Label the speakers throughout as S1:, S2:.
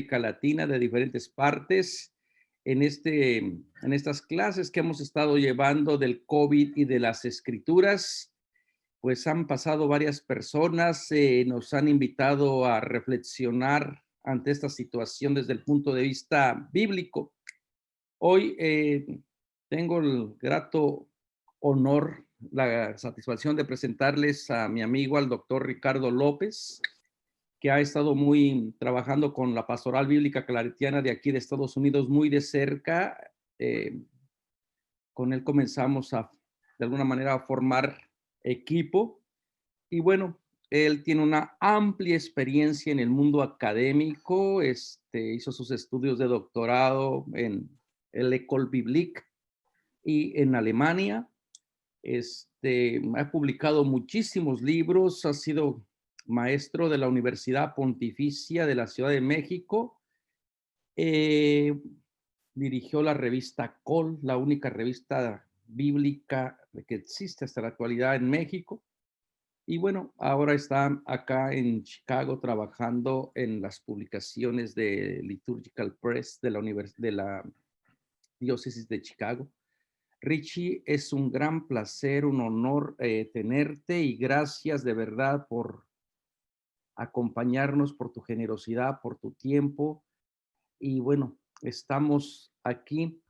S1: América Latina, de diferentes partes, en estas clases que hemos estado llevando del COVID y de las escrituras. Pues han pasado varias personas, nos han invitado a reflexionar ante esta situación desde el punto de vista bíblico. Hoy tengo el grato honor, la satisfacción de presentarles a mi amigo, al doctor Ricardo López, que ha estado trabajando con la Pastoral Bíblica Claretiana de aquí de Estados Unidos muy de cerca. Con él comenzamos de alguna manera, a formar equipo. Y bueno, él tiene una amplia experiencia en el mundo académico, hizo sus estudios de doctorado en el École Biblique y en Alemania. Ha publicado muchísimos libros, ha sido maestro de la Universidad Pontificia de la Ciudad de México. Dirigió la revista Col, la única revista bíblica que existe hasta la actualidad en México. Y bueno, ahora está acá en Chicago trabajando en las publicaciones de Liturgical Press de la Diócesis de Chicago. Richie, es un gran placer, un honor tenerte, y gracias de verdad por acompañarnos, por tu generosidad, por tu tiempo. Y bueno, estamos aquí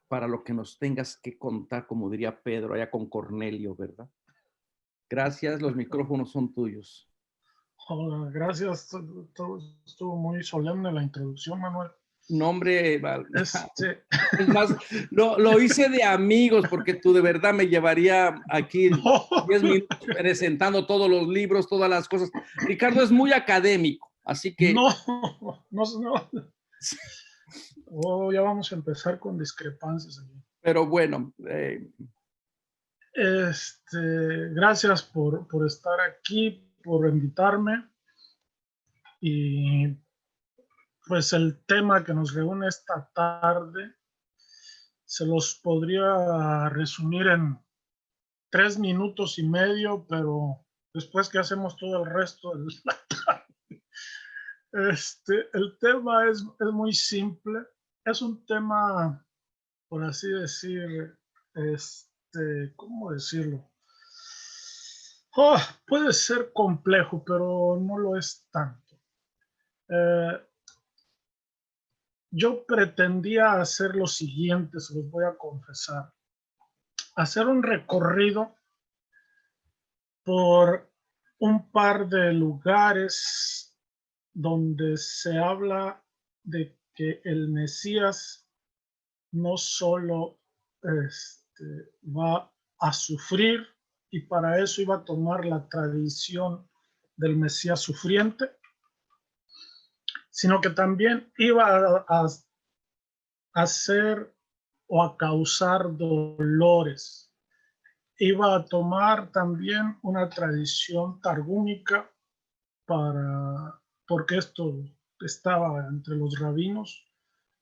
S1: para lo que nos tengas que contar, como diría Pedro allá con Cornelio, ¿verdad? Gracias, los micrófonos son tuyos.
S2: Hola, gracias. Estuvo muy solemne la introducción, Manuel.
S1: No, hombre, es más,
S2: No,
S1: lo hice de amigos, porque tú de verdad me llevaría aquí 10 minutos
S2: no,
S1: presentando todos los libros, todas las cosas. Ricardo es muy académico, así que...
S2: no, no. Oh, ya vamos a empezar con discrepancias aquí.
S1: Pero bueno.
S2: Gracias por estar aquí, por invitarme. Y pues el tema que nos reúne esta tarde se los podría resumir en 3 minutos y medio, pero después que hacemos todo el resto del el tema es muy simple. Es un tema, por así decir, ¿cómo decirlo? Oh, puede ser complejo, pero no lo es tanto. Yo pretendía hacer lo siguiente, se los voy a confesar. Hacer un recorrido por un par de lugares donde se habla de que el Mesías no solo va a sufrir, y para eso iba a tomar la tradición del Mesías sufriente, sino que también iba a hacer o a causar dolores. Iba a tomar también una tradición targúmica, porque esto estaba entre los rabinos,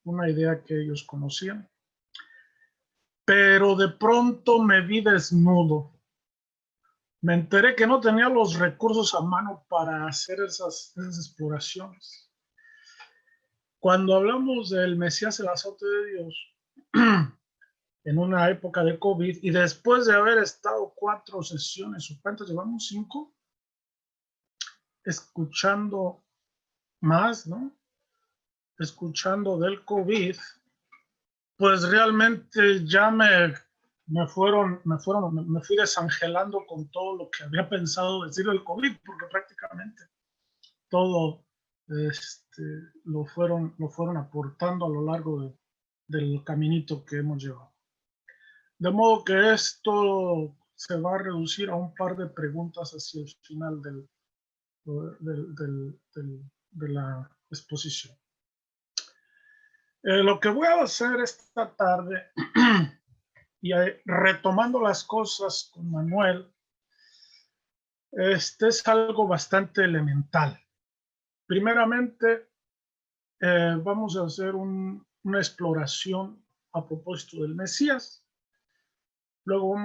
S2: una idea que ellos conocían. Pero de pronto me vi desnudo. Me enteré que no tenía los recursos a mano para hacer esas exploraciones. Cuando hablamos del Mesías, el azote de Dios, en una época de COVID, y después de haber estado 4 sesiones, o cuántas llevamos, 5, escuchando más, ¿no? Escuchando del COVID, pues realmente ya me fui desangelando con todo lo que había pensado decir del COVID, porque prácticamente todo lo fueron aportando a lo largo del caminito que hemos llevado. De modo que esto se va a reducir a un par de preguntas hacia el final de la exposición. Lo que voy a hacer esta tarde, y retomando las cosas con Manuel, es algo bastante elemental. Primeramente, vamos a hacer una exploración a propósito del Mesías. Luego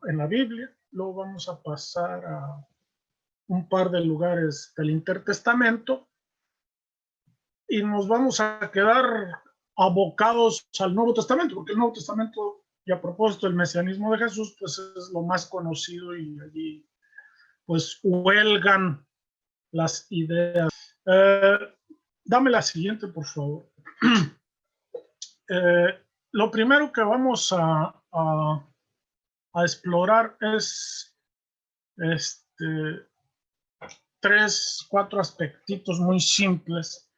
S2: en la Biblia, luego vamos a pasar a un par de lugares del Intertestamento, y nos vamos a quedar abocados al Nuevo Testamento, porque el Nuevo Testamento, y a propósito del mesianismo de Jesús, pues es lo más conocido y allí pues huelgan las ideas. Dame la siguiente, por favor. Lo primero que vamos a explorar es 3, 4 aspectitos muy simples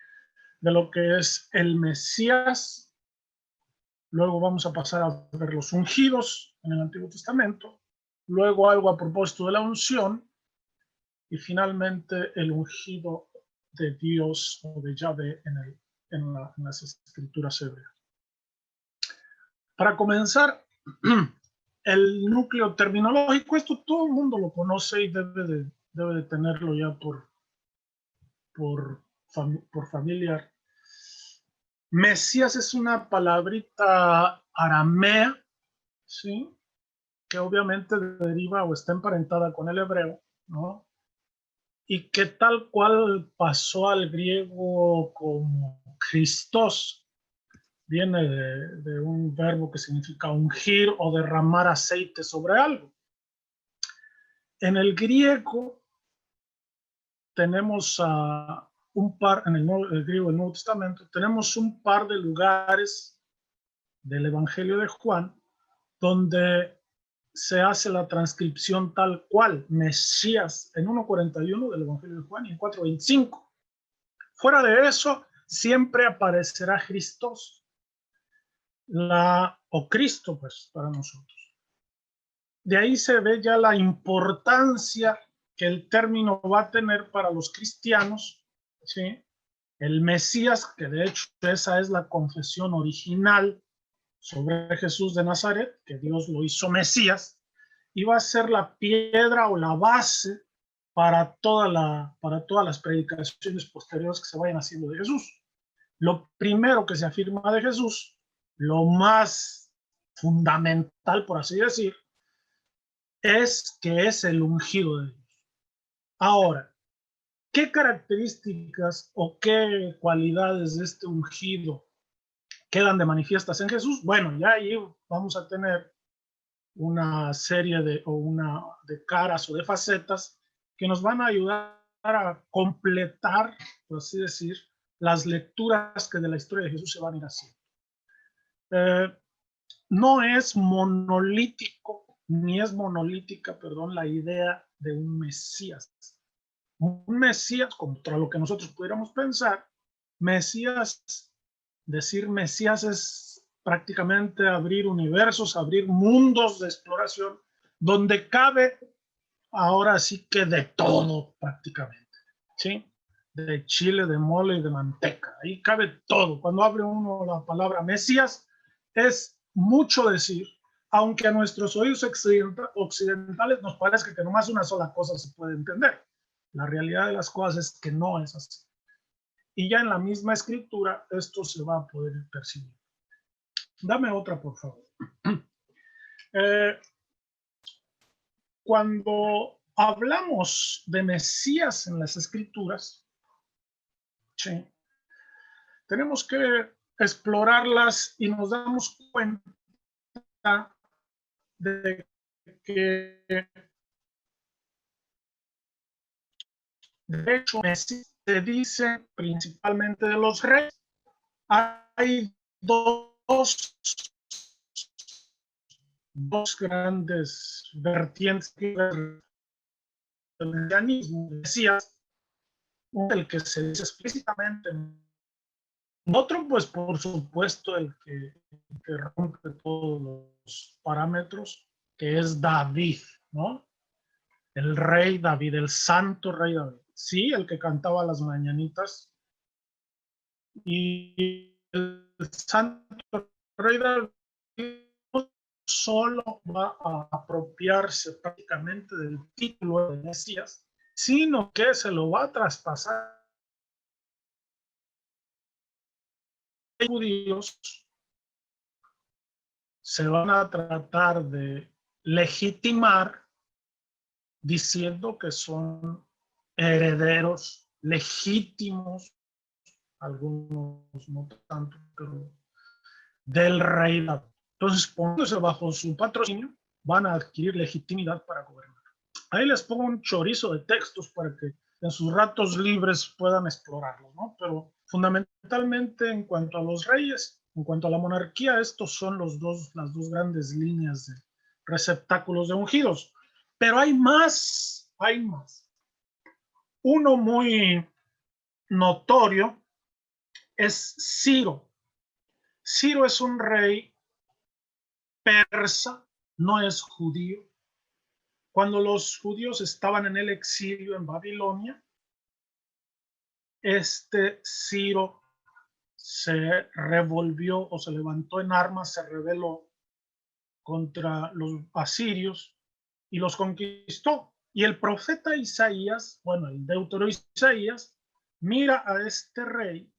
S2: de lo que es el Mesías. Luego vamos a pasar a ver los ungidos en el Antiguo Testamento. Luego algo a propósito de la unción. Y finalmente el ungido de Dios o de Yahvé en las escrituras hebreas. Para comenzar, el núcleo terminológico, esto todo el mundo lo conoce y debe de tenerlo ya por familiar. Mesías es una palabrita aramea, ¿sí? Que obviamente deriva o está emparentada con el hebreo, ¿no? Y que tal cual pasó al griego como Christos, viene de un verbo que significa ungir o derramar aceite sobre algo. En el griego tenemos un par, en el griego del Nuevo Testamento, tenemos un par de lugares del Evangelio de Juan donde se hace la transcripción tal cual, Mesías, en 1.41 del Evangelio de Juan y en 4.25. Fuera de eso, siempre aparecerá Christos, o Cristo, pues, para nosotros. De ahí se ve ya la importancia que el término va a tener para los cristianos, ¿sí? El Mesías, que de hecho esa es la confesión original sobre Jesús de Nazaret, que Dios lo hizo Mesías, iba a ser la piedra o la base para todas las predicaciones posteriores que se vayan haciendo de Jesús. Lo primero que se afirma de Jesús, lo más fundamental, por así decir, es que es el ungido de Dios. Ahora, ¿qué características o qué cualidades de este ungido quedan de manifiestas en Jesús? Bueno, ya ahí vamos a tener una serie de caras o de facetas que nos van a ayudar a completar, por así decir, las lecturas que de la historia de Jesús se van a ir haciendo. No es monolítico, ni es monolítica, perdón, la idea de un Mesías. Un Mesías, contra lo que nosotros pudiéramos pensar, decir Mesías es prácticamente abrir universos, abrir mundos de exploración, donde cabe ahora sí que de todo prácticamente, ¿sí? De chile, de mole y de manteca, ahí cabe todo. Cuando abre uno la palabra Mesías, es mucho decir, aunque a nuestros oídos occidentales nos parezca que nomás una sola cosa se puede entender. La realidad de las cosas es que no es así. Y ya en la misma escritura esto se va a poder percibir. Dame otra, por favor. Cuando hablamos de Mesías en las escrituras, ¿sí?, tenemos que explorarlas y nos damos cuenta de que, de hecho, Mesías se dice principalmente de los reyes. Hay dos grandes vertientes del mesianismo, Mesías, el que se dice explícitamente, otro, pues por supuesto, el que rompe todos los parámetros, que es David, ¿no? El rey David, el santo rey David. Sí, el que cantaba las mañanitas. Y el santo rey David solo va a apropiarse prácticamente del título de Mesías, sino que se lo va a traspasar a los judíos. Se van a tratar de legitimar diciendo que son herederos legítimos algunos no tanto, pero del rey David. Entonces, poniéndose bajo su patrocinio, van a adquirir legitimidad para gobernar. Ahí les pongo un chorizo de textos para que en sus ratos libres puedan explorarlos, ¿no? Pero fundamentalmente en cuanto a los reyes, en cuanto a la monarquía, estos son las dos grandes líneas de receptáculos de ungidos. Pero hay más, hay más. Uno muy notorio es Ciro. Ciro es un rey persa, no es judío. Cuando los judíos estaban en el exilio en Babilonia, Ciro se revolvió o se levantó en armas, se rebeló contra los asirios y los conquistó. Y el profeta Isaías, bueno, el deutero Isaías, mira a este rey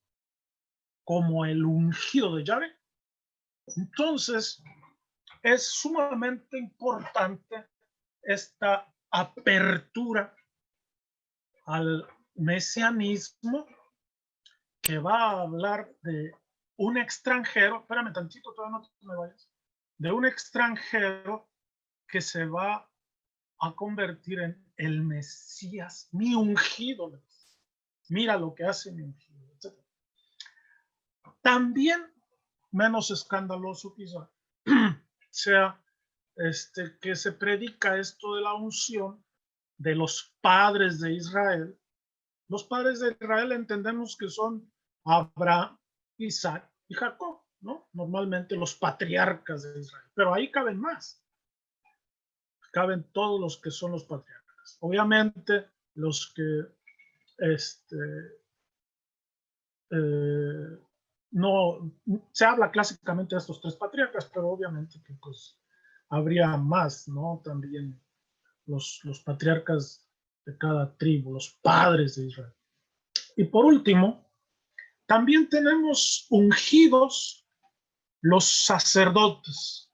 S2: como el ungido de Yahvé. Entonces, es sumamente importante esta apertura al mesianismo que va a hablar de un extranjero, espérame tantito, todavía no me vayas, de un extranjero que se va a convertir en el Mesías, mi ungido. Mira lo que hace mi ungido, etc. También, menos escandaloso quizá, sea que se predica esto de la unción de los padres de Israel. Los padres de Israel entendemos que son Abraham, Isaac y Jacob, ¿no? Normalmente los patriarcas de Israel, pero ahí caben más. Caben todos los que son los patriarcas. Obviamente los que no se habla clásicamente de estos tres patriarcas, pero obviamente que pues habría más, ¿no? También los patriarcas de cada tribu, los padres de Israel. Y por último, también tenemos ungidos los sacerdotes.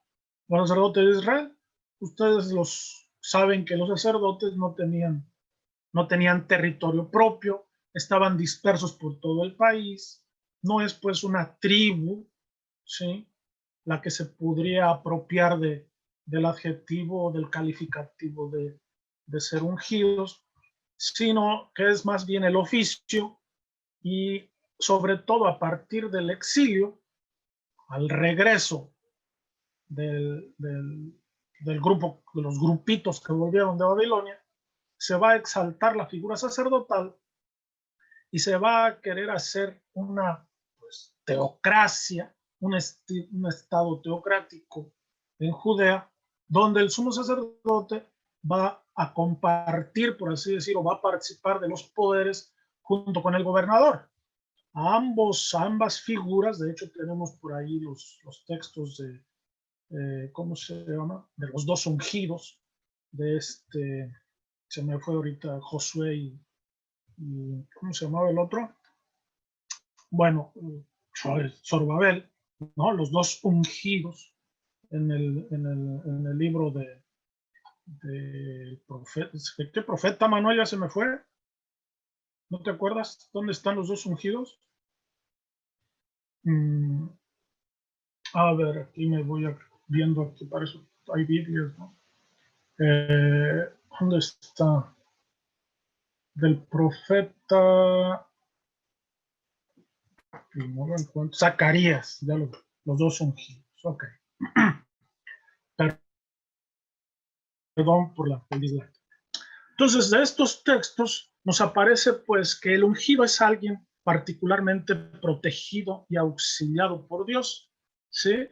S2: Los sacerdotes de Israel, ustedes los saben que los sacerdotes no tenían territorio propio, estaban dispersos por todo el país. No es pues una tribu, ¿sí?, la que se podría apropiar del adjetivo o del calificativo de ser ungidos, sino que es más bien el oficio y sobre todo a partir del exilio, al regreso del grupo, de los grupitos que volvieron de Babilonia, se va a exaltar la figura sacerdotal y se va a querer hacer una pues, teocracia, un estado teocrático en Judea, donde el sumo sacerdote va a compartir, por así decirlo, va a participar de los poderes junto con el gobernador. A ambas figuras, de hecho tenemos por ahí los textos de, ¿cómo se llama? De los dos ungidos, de se me fue ahorita Josué y ¿cómo se llamaba el otro? Bueno, Zorobabel, ¿no? Los dos ungidos en el libro de profeta. ¿Qué profeta, Manuel? Ya se me fue. ¿No te acuerdas dónde están los dos ungidos? A ver, aquí me voy viendo, aquí para eso hay Biblias, ¿no? ¿Dónde está? Del profeta, no lo encuentro, Zacarías, ya los dos ungidos, ok. Perdón por la felicidad. Entonces, de estos textos nos aparece pues que el ungido es alguien particularmente protegido y auxiliado por Dios, ¿sí?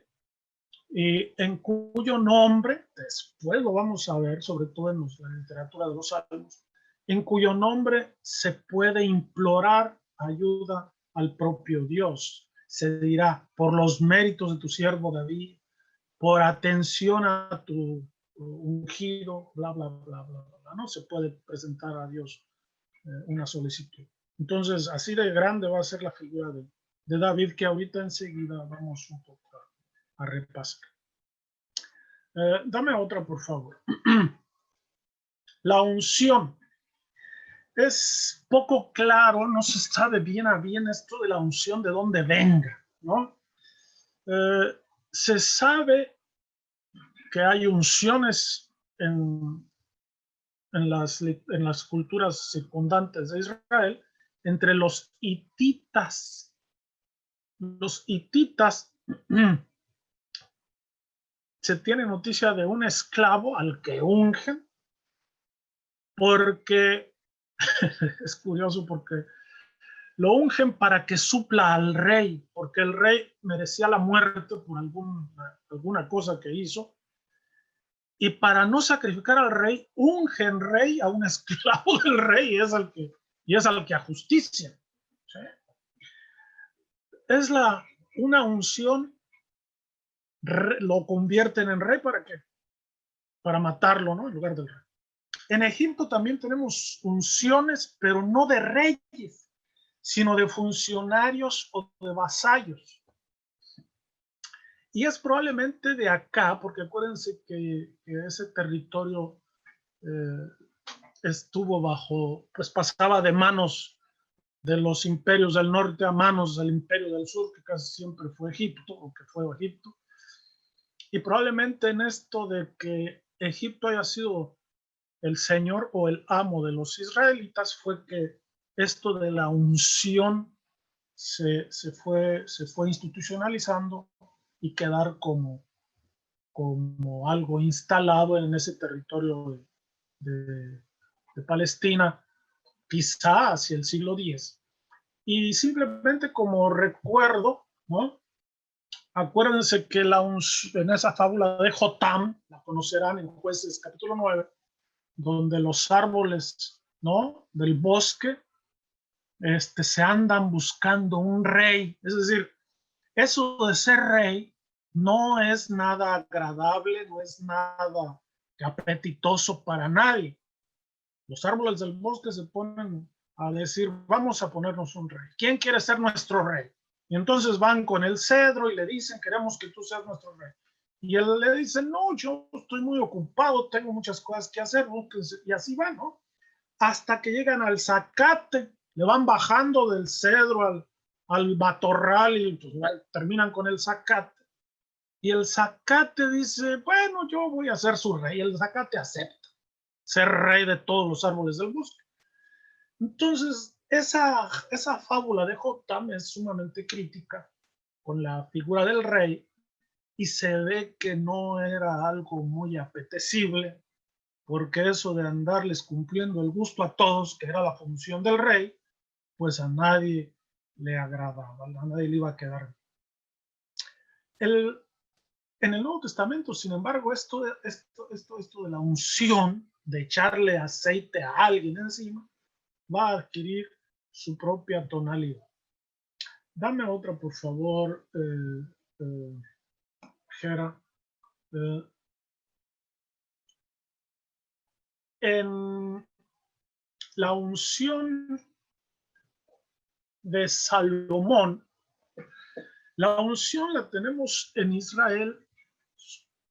S2: Y en cuyo nombre, después lo vamos a ver, sobre todo en la literatura de los Salmos, en cuyo nombre se puede implorar ayuda al propio Dios. Se dirá, por los méritos de tu siervo David, por atención a tu ungido, bla, bla, bla, bla, bla, ¿no? Se puede presentar a Dios una solicitud. Entonces, así de grande va a ser la figura de David, que ahorita enseguida vamos un poco a repasar. Dame otra, por favor. La unción. es poco claro, no se sabe bien a bien esto de la unción de dónde venga, ¿no? Se sabe que hay unciones en las culturas circundantes de Israel entre los hititas. Los hititas se tiene noticia de un esclavo al que ungen, porque es curioso porque lo ungen para que supla al rey, porque el rey merecía la muerte por alguna cosa que hizo, y para no sacrificar al rey, ungen rey a un esclavo del rey, y es al que ajusticia. ¿Sí? Es una unción, lo convierten en rey para qué? Para matarlo, ¿no? En lugar del rey. En Egipto también tenemos unciones, pero no de reyes, sino de funcionarios o de vasallos. Y es probablemente de acá, porque acuérdense que ese territorio estuvo pues pasaba de manos de los imperios del norte a manos del imperio del sur, que casi siempre fue Egipto, o que fue Egipto. Y probablemente en esto de que Egipto haya sido el señor o el amo de los israelitas, fue que esto de la unción se fue institucionalizando y quedar como algo instalado en ese territorio de Palestina, quizá hacia el siglo X. Y simplemente como recuerdo, ¿no? Acuérdense que en esa fábula de Jotam, la conocerán en Jueces capítulo 9, donde los árboles, ¿no?, del bosque se andan buscando un rey. Es decir, eso de ser rey no es nada agradable, no es nada apetitoso para nadie. Los árboles del bosque se ponen a decir, vamos a ponernos un rey. ¿Quién quiere ser nuestro rey? Y entonces van con el cedro y le dicen, queremos que tú seas nuestro rey. Y él le dice, no, yo estoy muy ocupado, tengo muchas cosas que hacer, y así van, ¿no? Hasta que llegan al zacate, le van bajando del cedro al matorral y pues, terminan con el zacate. Y el zacate dice, bueno, yo voy a ser su rey. El zacate acepta ser rey de todos los árboles del bosque. Entonces, esa fábula de Jotam es sumamente crítica con la figura del rey y se ve que no era algo muy apetecible, porque eso de andarles cumpliendo el gusto a todos, que era la función del rey, pues a nadie le agradaba, a nadie le iba a quedar. En el Nuevo Testamento, sin embargo, esto de la unción, de echarle aceite a alguien encima, va a adquirir su propia tonalidad. Dame otra, por favor, Jera. En la unción de Salomón, la unción la tenemos en Israel.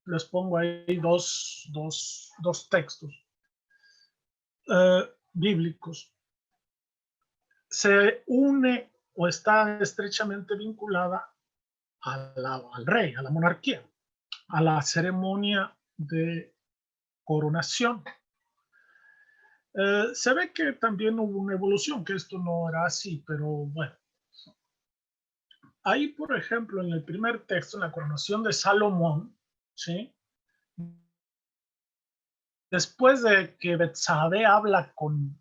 S2: Les pongo ahí dos textos bíblicos. Se une o está estrechamente vinculada al rey, a la monarquía, a la ceremonia de coronación. Se ve que también hubo una evolución, que esto no era así, pero bueno. Ahí, por ejemplo, en el primer texto, en la coronación de Salomón, ¿sí?, después de que Betsabe habla con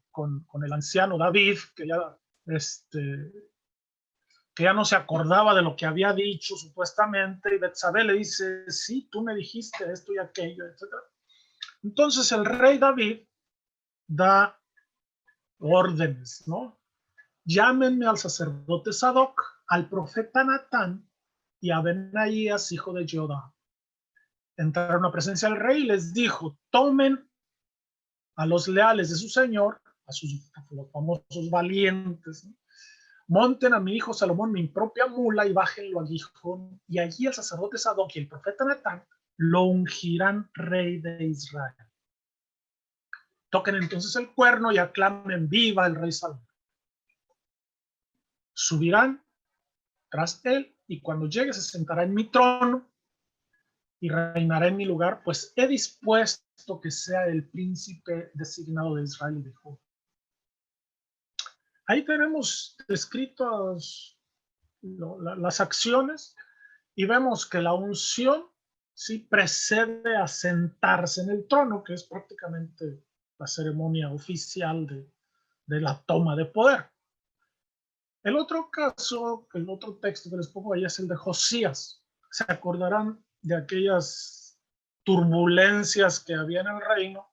S2: el anciano David, que ya no se acordaba de lo que había dicho supuestamente, y Betsabe le dice, sí, tú me dijiste esto y aquello, etc. Entonces el rey David da órdenes, ¿no? Llámenme al sacerdote Sadoc, al profeta Natán y a Benaías, hijo de Jodá. Entraron a presencia del rey y les dijo, tomen a los leales de su señor, a los famosos valientes, ¿no? Monten a mi hijo Salomón mi propia mula y bájenlo al Gijón, y allí el sacerdote Sadoc y el profeta Natán lo ungirán rey de Israel. Toquen entonces el cuerno y aclamen viva el rey Salomón. Subirán tras él y cuando llegue se sentará en mi trono y reinará en mi lugar, pues he dispuesto que sea el príncipe designado de Israel y de Judá. Ahí tenemos descritas las acciones y vemos que la unción sí precede a sentarse en el trono, que es prácticamente la ceremonia oficial de la toma de poder. El otro caso, el otro texto que les pongo ahí es el de Josías. Se acordarán de aquellas turbulencias que había en el reino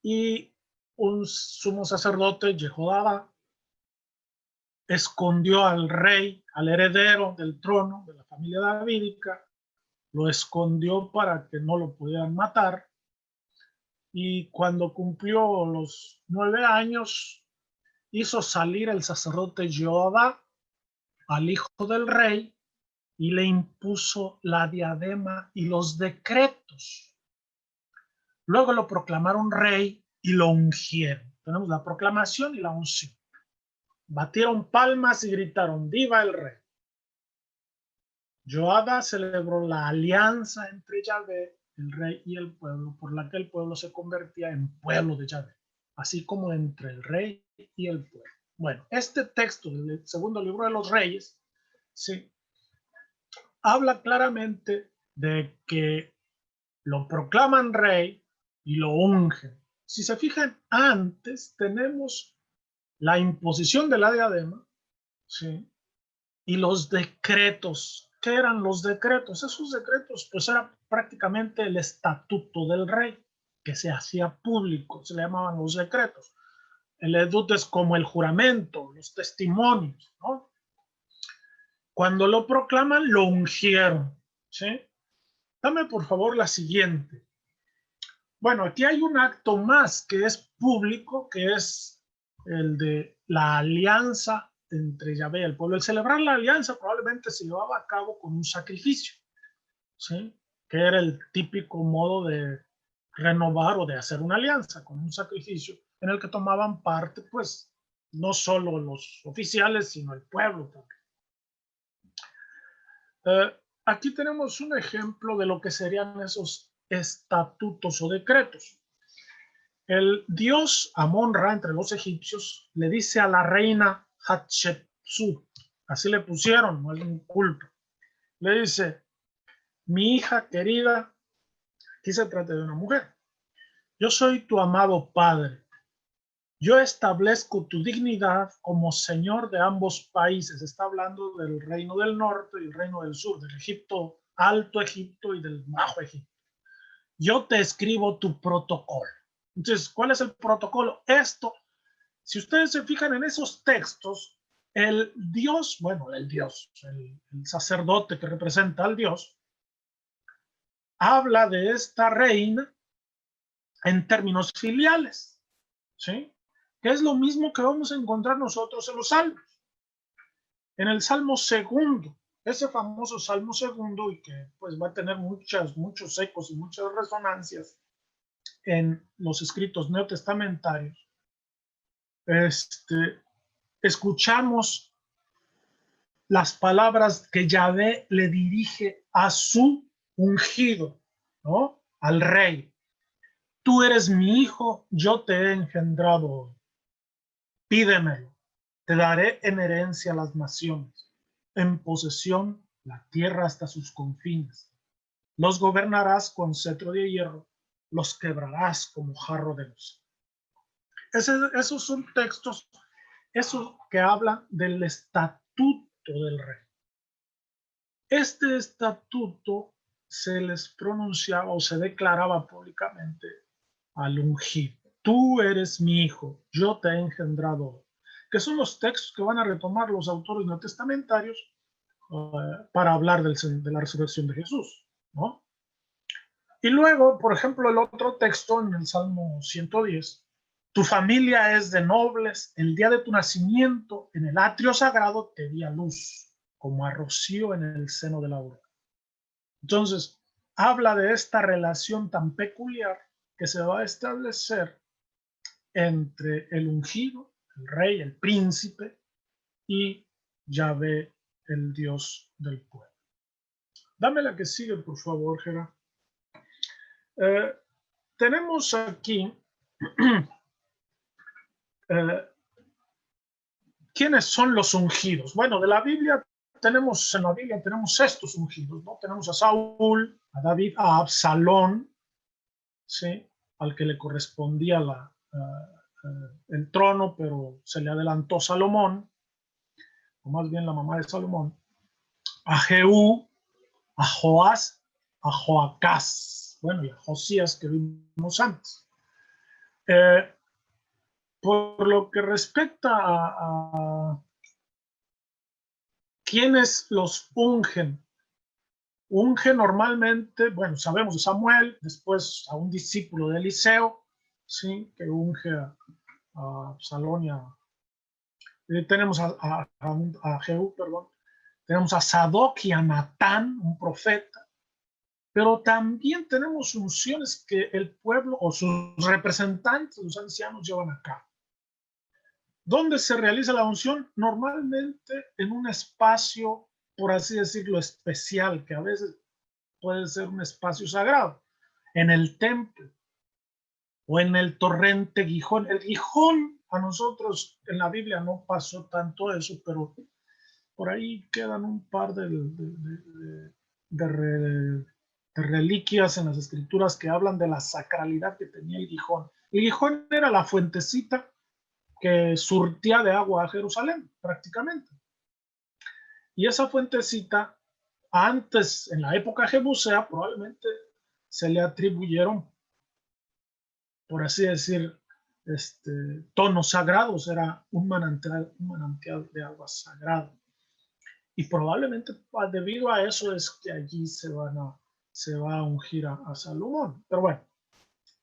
S2: y un sumo sacerdote, Jehosafat, escondió al rey, al heredero del trono de la familia davídica, lo escondió para que no lo pudieran matar. Y cuando cumplió los 9 años, hizo salir el sacerdote Jehová al hijo del rey y le impuso la diadema y los decretos. Luego lo proclamaron rey y lo ungieron. Tenemos la proclamación y la unción. Batieron palmas y gritaron, ¡viva el rey! Joada celebró la alianza entre Yahvé, el rey y el pueblo, por la que el pueblo se convertía en pueblo de Yahvé, así como entre el rey y el pueblo. Bueno, este texto del segundo libro de los reyes, sí, habla claramente de que lo proclaman rey y lo ungen. Si se fijan, antes tenemos la imposición de la diadema, ¿sí? Y los decretos. ¿Qué eran los decretos? Esos decretos, pues era prácticamente el estatuto del rey, que se hacía público, se le llamaban los decretos. El edut es como el juramento, los testimonios, ¿no? Cuando lo proclaman, lo ungieron, ¿sí? Dame por favor la siguiente. Bueno, aquí hay un acto más que es público, que es el de la alianza entre Yahvé y el pueblo. El celebrar la alianza probablemente se llevaba a cabo con un sacrificio, ¿sí? Que era el típico modo de renovar o de hacer una alianza con un sacrificio en el que tomaban parte, pues, no solo los oficiales, sino el pueblo también. Aquí tenemos un ejemplo de lo que serían esos estatutos o decretos. El dios Amon-Ra entre los egipcios le dice a la reina Hatshepsut, así le pusieron, no es un culto, le dice, mi hija querida, aquí se trata de una mujer, yo soy tu amado padre, yo establezco tu dignidad como señor de ambos países. Está hablando del reino del norte y el reino del sur, del Egipto, Alto Egipto y del Bajo Egipto. Yo te escribo tu protocolo. Entonces, ¿cuál es el protocolo? Esto, si ustedes se fijan en esos textos, el dios, bueno, el sacerdote que representa al dios, habla de esta reina en términos filiales, ¿sí? Que es lo mismo que vamos a encontrar nosotros en los salmos. En el Salmo segundo, ese famoso Salmo segundo, y que pues va a tener muchos ecos y muchas resonancias en los escritos neotestamentarios, escuchamos las palabras que Yahvé le dirige a su ungido, ¿no? Al rey. Tú eres mi hijo, yo te he engendrado. Pídemelo, te daré en herencia las naciones, en posesión la tierra hasta sus confines. Los gobernarás con cetro de hierro, los quebrarás como jarro de luz. Esos son textos, esos que hablan del estatuto del rey. Este estatuto se les pronunciaba o se declaraba públicamente al ungido. Tú eres mi hijo, yo te he engendrado, que son los textos que van a retomar los autores neotestamentarios para hablar de la resurrección de Jesús, ¿no? Y luego, por ejemplo, el otro texto en el Salmo 110, tu familia es de nobles, el día de tu nacimiento en el atrio sagrado te di a luz, como a rocío en el seno de la aurora. Entonces, habla de esta relación tan peculiar que se va a establecer entre el ungido, el rey, el príncipe, y Yahvé, el Dios del pueblo. Dame la que sigue, por favor, Gerard. Tenemos aquí ¿quiénes son los ungidos? Bueno, de la Biblia tenemos estos ungidos, ¿no? Tenemos a Saúl, a David, a Absalón, ¿sí? Al que le correspondía el trono, pero se le adelantó Salomón, o más bien la mamá de Salomón, a Jehú, a Joás, a Joacás, bueno, y a Josías que vimos antes. Por lo que respecta a quienes los ungen, unge normalmente, bueno, sabemos de Samuel, después a un discípulo de Eliseo, ¿sí? Que unge a Salón y tenemos a Jehú, perdón, tenemos a Sadoc y a Natán, un profeta, pero también tenemos unciones que el pueblo o sus representantes, los ancianos, llevan a cabo. ¿Dónde se realiza la unción? Normalmente en un espacio, por así decirlo, especial, que a veces puede ser un espacio sagrado, en el templo o en el torrente Gijón. El Gijón, a nosotros en la Biblia no pasó tanto eso, pero por ahí quedan un par de reliquias en las escrituras que hablan de la sacralidad que tenía el Gijón. El Gijón era la fuentecita que surtía de agua a Jerusalén, prácticamente. Y esa fuentecita, antes, en la época jebusea, probablemente se le atribuyeron, por así decir, tonos sagrados, era un manantial de agua sagrado. Y probablemente debido a eso es que allí se va a ungir a Salomón. Pero bueno,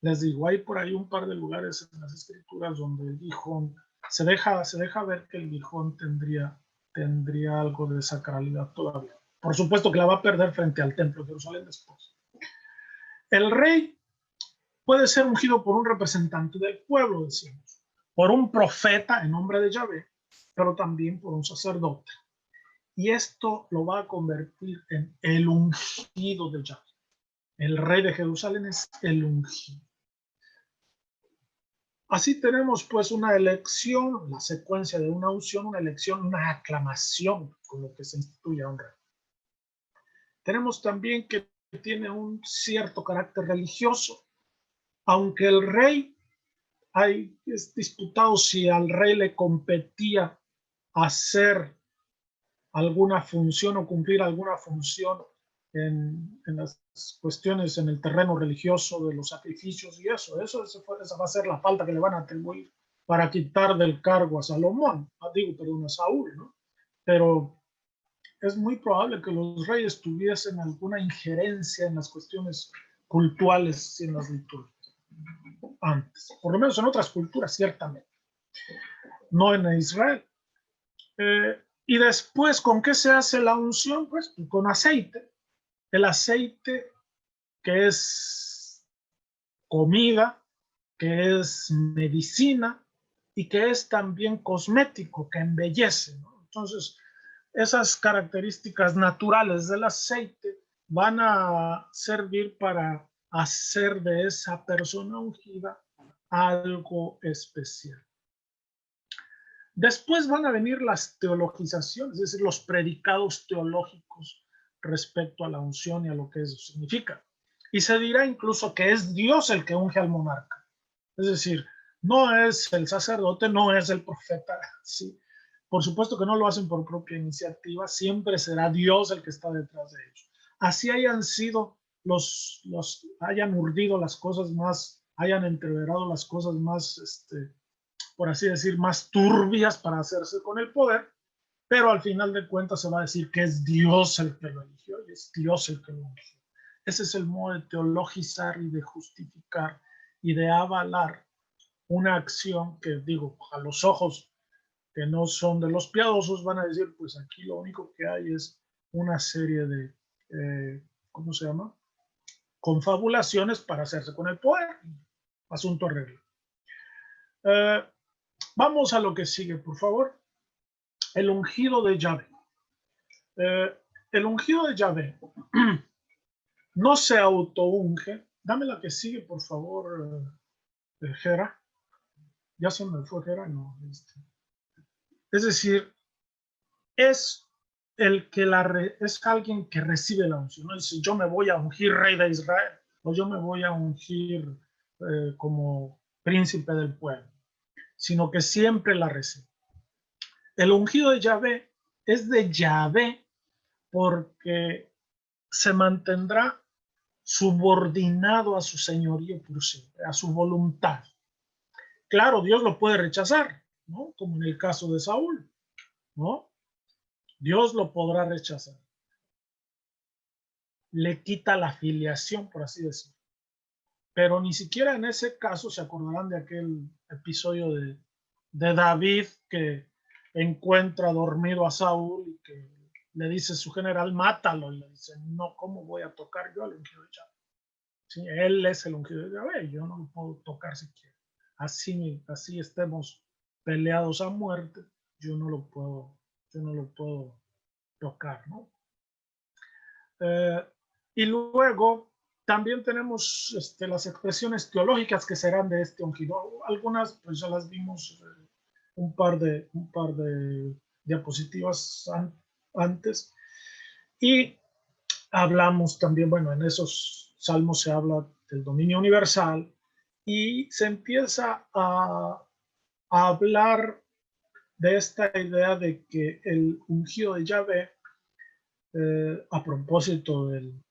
S2: les digo, hay por ahí un par de lugares en las escrituras donde el Gijón se deja ver que el Gijón tendría algo de sacralidad todavía. Por supuesto que la va a perder frente al templo de Jerusalén después. El rey puede ser ungido por un representante del pueblo, decimos, por un profeta en nombre de Yahvé, pero también por un sacerdote. Y esto lo va a convertir en el ungido de Yahvé. El rey de Jerusalén es el ungido. Así tenemos pues una elección, la secuencia de una unción, una elección, una aclamación con lo que se instituye a un rey. Tenemos también que tiene un cierto carácter religioso, aunque el rey, es disputado si al rey le competía hacer alguna función o cumplir alguna función en las cuestiones en el terreno religioso de los sacrificios y eso va a ser la falta que le van a atribuir para quitar del cargo a Salomón, a Saúl, ¿no? Pero es muy probable que los reyes tuviesen alguna injerencia en las cuestiones cultuales y en las liturgias antes, por lo menos en otras culturas, ciertamente, no en Israel. Y después, ¿con qué se hace la unción? Pues con aceite. El aceite que es comida, que es medicina y que es también cosmético, que embellece, ¿no? Entonces, esas características naturales del aceite van a servir para hacer de esa persona ungida algo especial. Después van a venir las teologizaciones, es decir, los predicados teológicos respecto a la unción y a lo que eso significa. Y se dirá incluso que es Dios el que unge al monarca. Es decir, no es el sacerdote, no es el profeta. ¿Sí? Por supuesto que no lo hacen por propia iniciativa, siempre será Dios el que está detrás de ellos. Así hayan sido hayan urdido las cosas más, hayan entreverado las cosas más, por así decir, más turbias para hacerse con el poder, pero al final de cuentas se va a decir que es Dios el que lo eligió y es Dios el que lo eligió. Ese es el modo de teologizar y de justificar y de avalar una acción que, digo, a los ojos que no son de los piadosos van a decir, pues aquí lo único que hay es una serie de, ¿cómo se llama? Confabulaciones para hacerse con el poder. asunto arreglado. Vamos a lo que sigue, por favor. El ungido de Yahvé. El ungido de Yahvé no se autounge. Dame la que sigue, por favor, Jera. Ya se me fue Jera, no. Es decir, es es alguien que recibe la unción. No dice, yo me voy a ungir rey de Israel, o yo me voy a ungir como príncipe del pueblo, sino que siempre la recibe. El ungido de Yahvé es de Yahvé porque se mantendrá subordinado a su señorío por siempre, a su voluntad. Claro, Dios lo puede rechazar, ¿no? Como en el caso de Saúl, ¿no? Dios lo podrá rechazar. Le quita la filiación, por así decirlo. Pero ni siquiera en ese caso se acordarán de aquel episodio de David que encuentra dormido a Saúl y que le dice su general, mátalo. Y le dice, no, ¿cómo voy a tocar yo al ungido de Yahvé? Sí, él es el ungido de Yahvé, yo no lo puedo tocar siquiera. Así estemos peleados a muerte, yo no lo puedo tocar, ¿no? Y luego también tenemos las expresiones teológicas que serán de este ungido. Algunas pues ya las vimos un par de diapositivas antes. Y hablamos también, bueno, en esos salmos se habla del dominio universal y se empieza a hablar de esta idea de que el ungido de Yahvé, a propósito del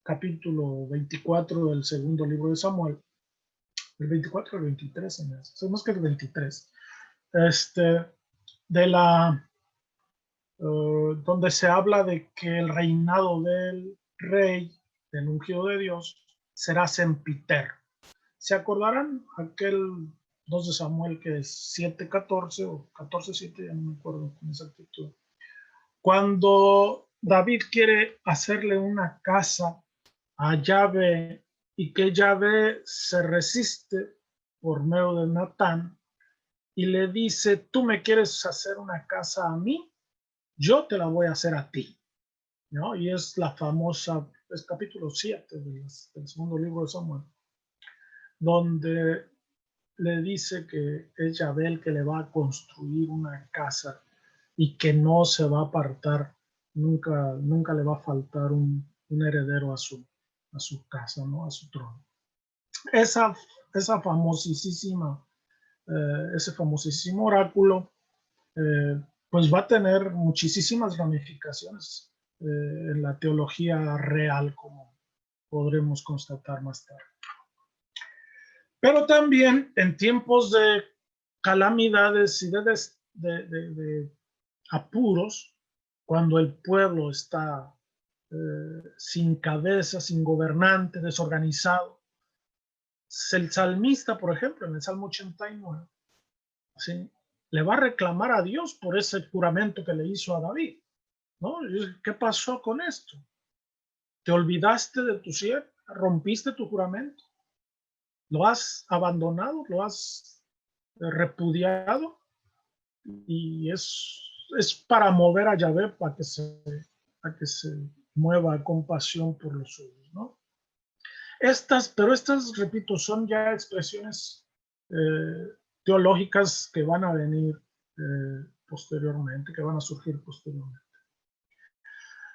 S2: capítulo 24 del segundo libro de Samuel, el 24 o el 23, sabemos que el 23, de la donde se habla de que el reinado del rey, del ungido de Dios, será sempiterno. ¿Se acordarán aquel 2 de Samuel que es 7:14 o 14:7, ya no me acuerdo con exactitud? Cuando David quiere hacerle una casa a Yahvé y que Yahvé se resiste por medio de Natán y le dice, tú me quieres hacer una casa a mí, yo te la voy a hacer a ti, ¿no? Y es la famosa, es capítulo 7 del segundo libro de Samuel, donde le dice que es Yahvé el que le va a construir una casa y que no se va a apartar, nunca le va a faltar un heredero a su casa, ¿no? A su trono. Ese famosísimo oráculo, pues va a tener muchísimas ramificaciones en la teología real, como podremos constatar más tarde. Pero también en tiempos de calamidades y de apuros, cuando el pueblo está sin cabeza, sin gobernante, desorganizado, el salmista, por ejemplo, en el Salmo 89, ¿sí?, le va a reclamar a Dios por ese juramento que le hizo a David, ¿no? ¿Qué pasó con esto? ¿Te olvidaste de tu siervo? ¿Rompiste tu juramento? ¿Lo has abandonado? ¿Lo has repudiado? Y es para mover a Yahvé para que se mueva a compasión por los suyos, ¿no? Pero estas, repito, son ya expresiones teológicas que van a venir posteriormente, que van a surgir posteriormente.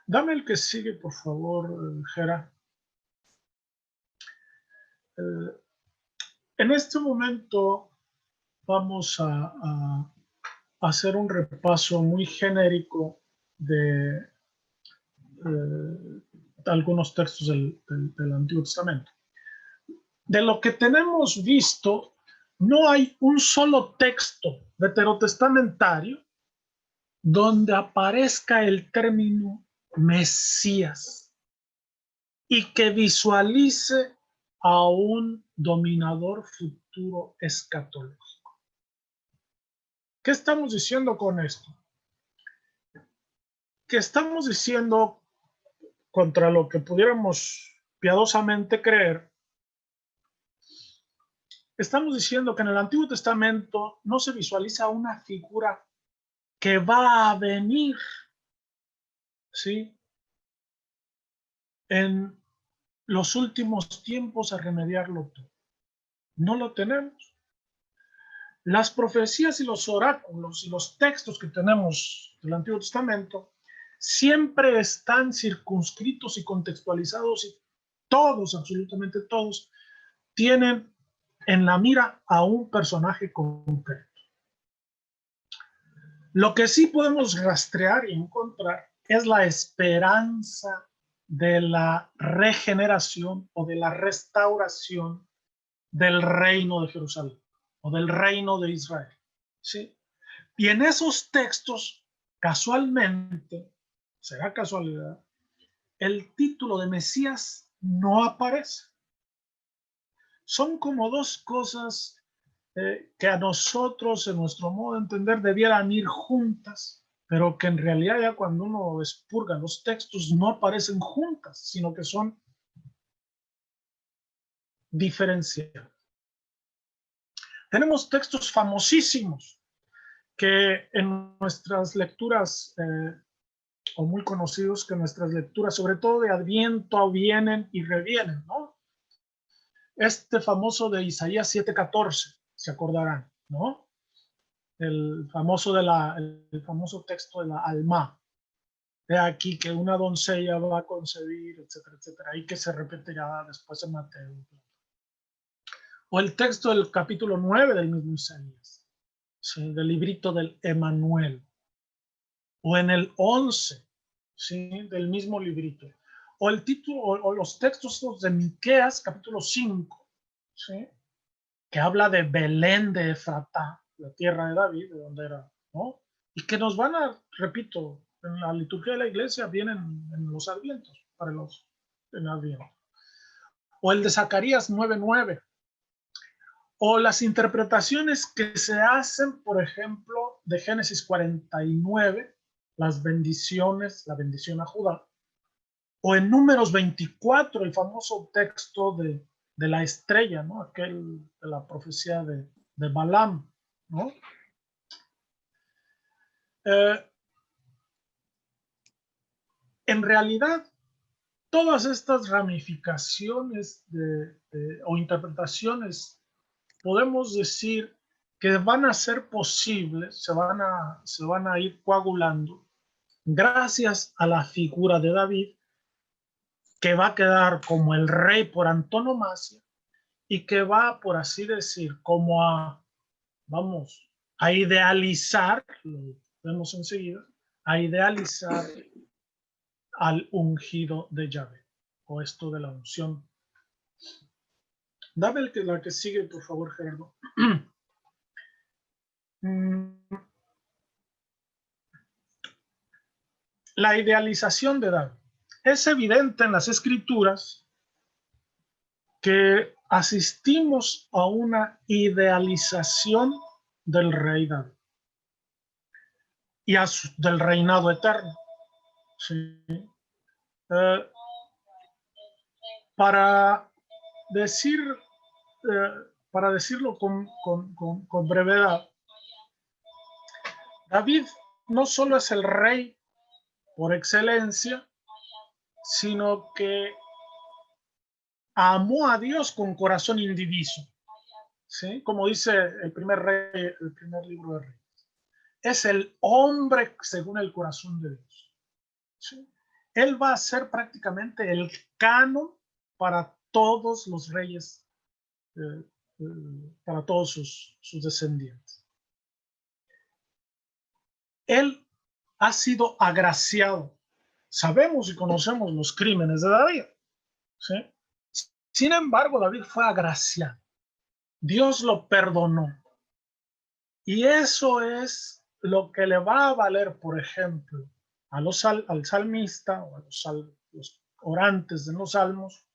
S2: Dame el que sigue, por favor, Jera. En este momento vamos a hacer un repaso muy genérico de algunos textos del Antiguo Testamento. De lo que tenemos visto, no hay un solo texto veterotestamentario donde aparezca el término Mesías y que visualice a un dominador futuro escatológico. ¿Qué estamos diciendo con esto? Que estamos diciendo, contra lo que pudiéramos piadosamente creer, estamos diciendo que en el Antiguo Testamento no se visualiza una figura que va a venir, ¿sí?, en los últimos tiempos a remediarlo todo. No lo tenemos. Las profecías y los oráculos y los textos que tenemos del Antiguo Testamento siempre están circunscritos y contextualizados, y todos, absolutamente todos, tienen en la mira a un personaje concreto. Lo que sí podemos rastrear y encontrar es la esperanza de la regeneración o de la restauración del reino de Jerusalén o del reino de Israel, ¿sí? Y en esos textos, casualmente, será casualidad, el título de Mesías no aparece. Son como dos cosas que a nosotros, en nuestro modo de entender, debieran ir juntas, pero que en realidad ya cuando uno expurga los textos no aparecen juntas, sino que son diferenciadas. Tenemos textos famosísimos que en nuestras lecturas, o muy conocidos, que en nuestras lecturas, sobre todo de Adviento, vienen y revienen, ¿no? Este famoso de Isaías 7:14, se acordarán, ¿no? El famoso texto de la Alma. De aquí que una doncella va a concebir, etcétera, etcétera, y que se repetirá después en Mateo. O el texto del capítulo 9 del mismo Isaías, ¿sí?, del librito del Emanuel. O en el 11, ¿sí?, del mismo librito. O el título, o los textos de Miqueas, capítulo 5, ¿sí?, que habla de Belén de Efratá, la tierra de David, de donde era, ¿no? Y que nos van a, repito, en la liturgia de la iglesia vienen en los advientos, en adviento. O el de Zacarías 9:9. O las interpretaciones que se hacen, por ejemplo, de Génesis 49, las bendiciones, la bendición a Judá. O en Números 24, el famoso texto de la estrella, ¿no? Aquel de la profecía de Balaam, ¿no? En realidad, todas estas ramificaciones o interpretaciones, podemos decir que van a ser posibles, se van a ir coagulando gracias a la figura de David, que va a quedar como el rey por antonomasia y que va, por así decir, como a idealizar, lo vemos enseguida, a idealizar al ungido de Yahvé, o esto de la unción. Dame la que sigue, por favor, Gerardo. La idealización de David. Es evidente en las escrituras que asistimos a una idealización del rey David y del reinado eterno. ¿Sí? Para decirlo con brevedad, David no solo es el rey por excelencia, sino que amó a Dios con corazón indiviso, ¿sí? Como dice el primer libro de Reyes. Es el hombre según el corazón de Dios, ¿sí? Él va a ser prácticamente el canon para todos los reyes, para todos sus descendientes. Él ha sido agraciado. Sabemos y conocemos los crímenes de David, ¿sí? Sin embargo, David fue agraciado. Dios lo perdonó. Y eso es lo que le va a valer, por ejemplo, al salmista o a los orantes de los salmos,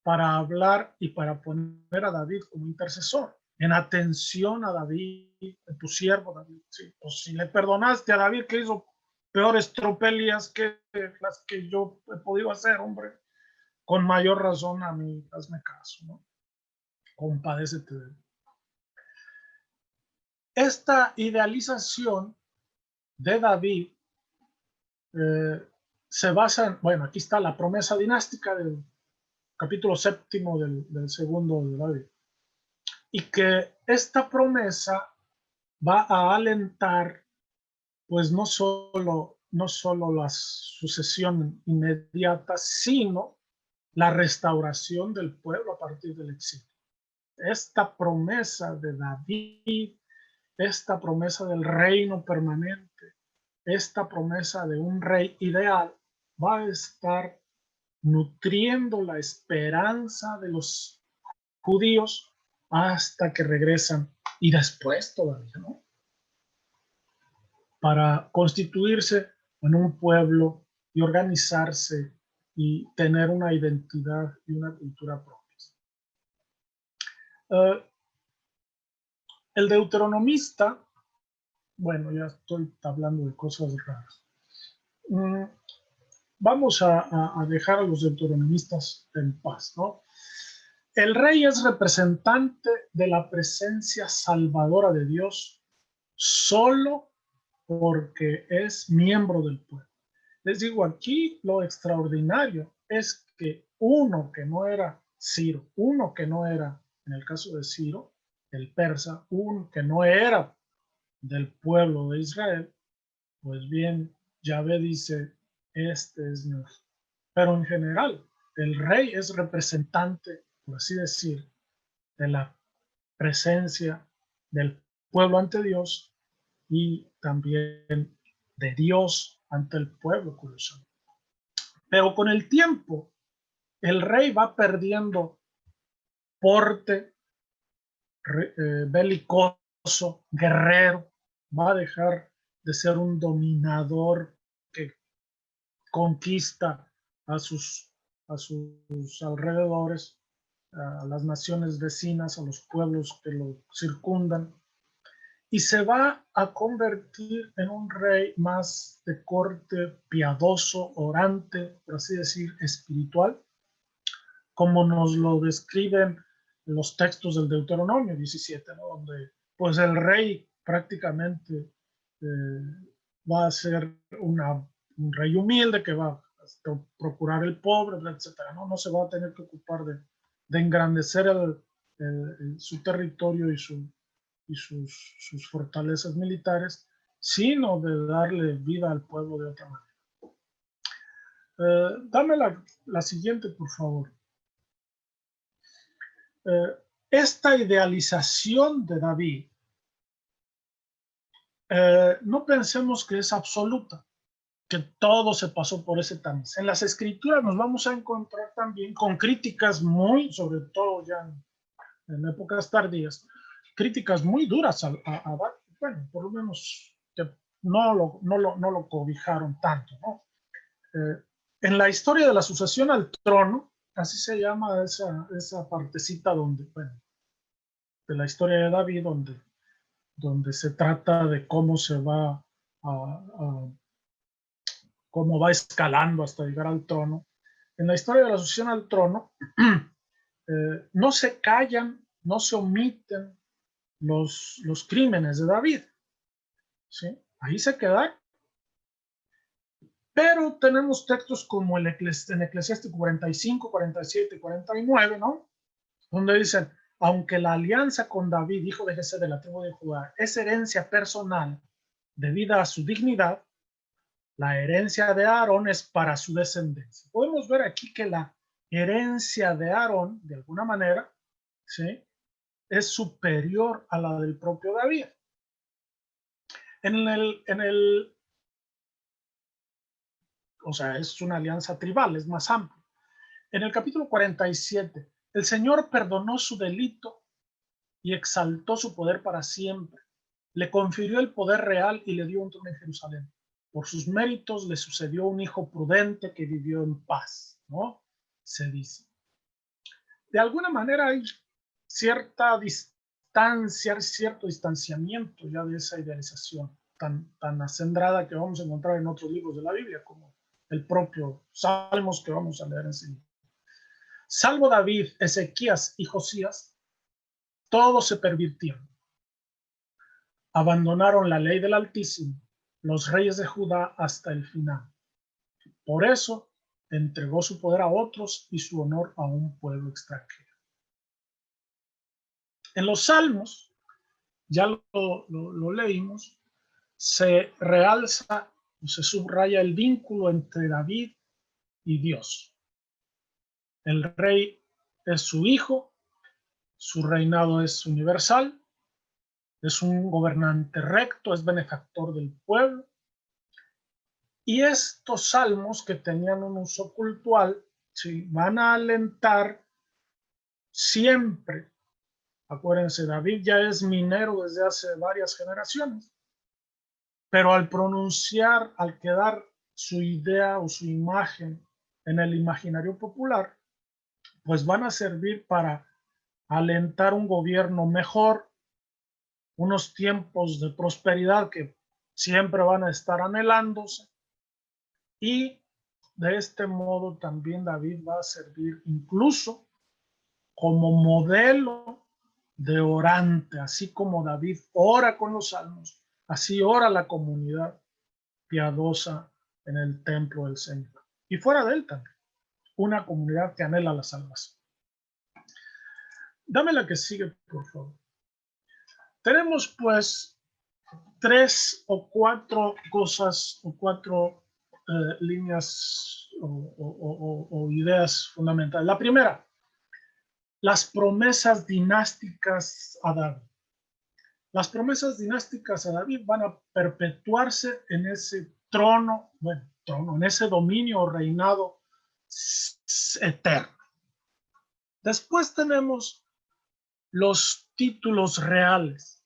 S2: para hablar y para poner a David como intercesor, en atención a David, a tu siervo David. Sí, pues si le perdonaste a David, que hizo peores tropelías que las que yo he podido hacer, hombre, con mayor razón a mí, hazme caso, ¿no? compadécete de él. Esta idealización de David se basa en, bueno, aquí está la promesa dinástica del capítulo 7 del segundo de David, y que esta promesa va a alentar, pues no solo la sucesión inmediata, sino la restauración del pueblo a partir del exilio. Esta promesa de David, esta promesa del reino permanente, esta promesa de un rey ideal va a estar nutriendo la esperanza de los judíos hasta que regresan, y después todavía, ¿no? Para constituirse en un pueblo y organizarse y tener una identidad y una cultura propia. El deuteronomista, bueno, ya estoy hablando de cosas raras. Vamos a dejar a los deuteronomistas en paz, ¿no? El rey es representante de la presencia salvadora de Dios solo porque es miembro del pueblo. Les digo, aquí lo extraordinario es que uno que no era Ciro, uno que no era, en el caso de Ciro, el persa, uno que no era del pueblo de Israel, pues bien, Yahvé dice, este es Dios. Pero en general, el rey es representante, por así decir, de la presencia del pueblo ante Dios y también de Dios ante el pueblo, curiosamente. Pero con el tiempo, el rey va perdiendo porte belicoso, guerrero, va a dejar de ser un dominador que conquista a sus alrededores, a las naciones vecinas, a los pueblos que lo circundan, y se va a convertir en un rey más de corte piadoso, orante, por así decir, espiritual, como nos lo describen los textos del Deuteronomio 17, ¿no? Donde pues el rey prácticamente va a ser un rey humilde que va a procurar el pobre, etcétera, ¿no? No se va a tener que ocupar de engrandecer su territorio y sus fortalezas militares, sino de darle vida al pueblo de otra manera. Dame la siguiente, por favor. Esta idealización de David, no pensemos que es absoluta, que todo se pasó por ese tamiz. En las escrituras nos vamos a encontrar también con críticas muy, sobre todo ya en épocas tardías, críticas muy duras a bueno, por lo menos que no lo cobijaron tanto, ¿no? En la historia de la sucesión al trono, así se llama esa partecita donde, bueno, de la historia de David, donde se trata de cómo se va cómo va escalando hasta llegar al trono. En la historia de la sucesión al trono, no se callan, no se omiten los crímenes de David, ¿sí? Ahí se queda. Pero tenemos textos como en Eclesiástico 45, 47, 49, ¿no? Donde dicen, aunque la alianza con David, hijo de Jesé de la tribu de Judá, es herencia personal debida a su dignidad, la herencia de Aarón es para su descendencia. Podemos ver aquí que la herencia de Aarón, de alguna manera, ¿sí?, es superior a la del propio David. O sea, es una alianza tribal, es más amplia. En el capítulo 47, el Señor perdonó su delito y exaltó su poder para siempre. Le confirió el poder real y le dio un trono en Jerusalén. Por sus méritos le sucedió un hijo prudente que vivió en paz, ¿no? Se dice. De alguna manera hay cierta distancia, cierto distanciamiento ya de esa idealización tan acendrada que vamos a encontrar en otros libros de la Biblia, como el propio Salmos que vamos a leer enseguida. Salvo David, Ezequías y Josías, todos se pervirtieron. Abandonaron la ley del Altísimo, los reyes de Judá hasta el final. Por eso entregó su poder a otros y su honor a un pueblo extranjero. En los Salmos, ya lo leímos, se realza o se subraya el vínculo entre David y Dios. El rey es su hijo, su reinado es universal, es un gobernante recto, es benefactor del pueblo. Y estos salmos que tenían un uso cultural, ¿sí?, van a alentar siempre. Acuérdense, David ya es minero desde hace varias generaciones, pero al pronunciar, al quedar su idea o su imagen en el imaginario popular, pues van a servir para alentar un gobierno mejor, unos tiempos de prosperidad que siempre van a estar anhelándose, y de este modo también David va a servir incluso como modelo de orante, así como David ora con los salmos, así ora la comunidad piadosa en el templo del Señor. Y fuera de él también, una comunidad que anhela la salvación. Dame la que sigue, por favor. Tenemos pues 3 o 4 cosas o 4 líneas o ideas fundamentales. La primera, las promesas dinásticas a David. Las promesas dinásticas a David van a perpetuarse en ese trono, en ese dominio o reinado eterno. Después tenemos los títulos reales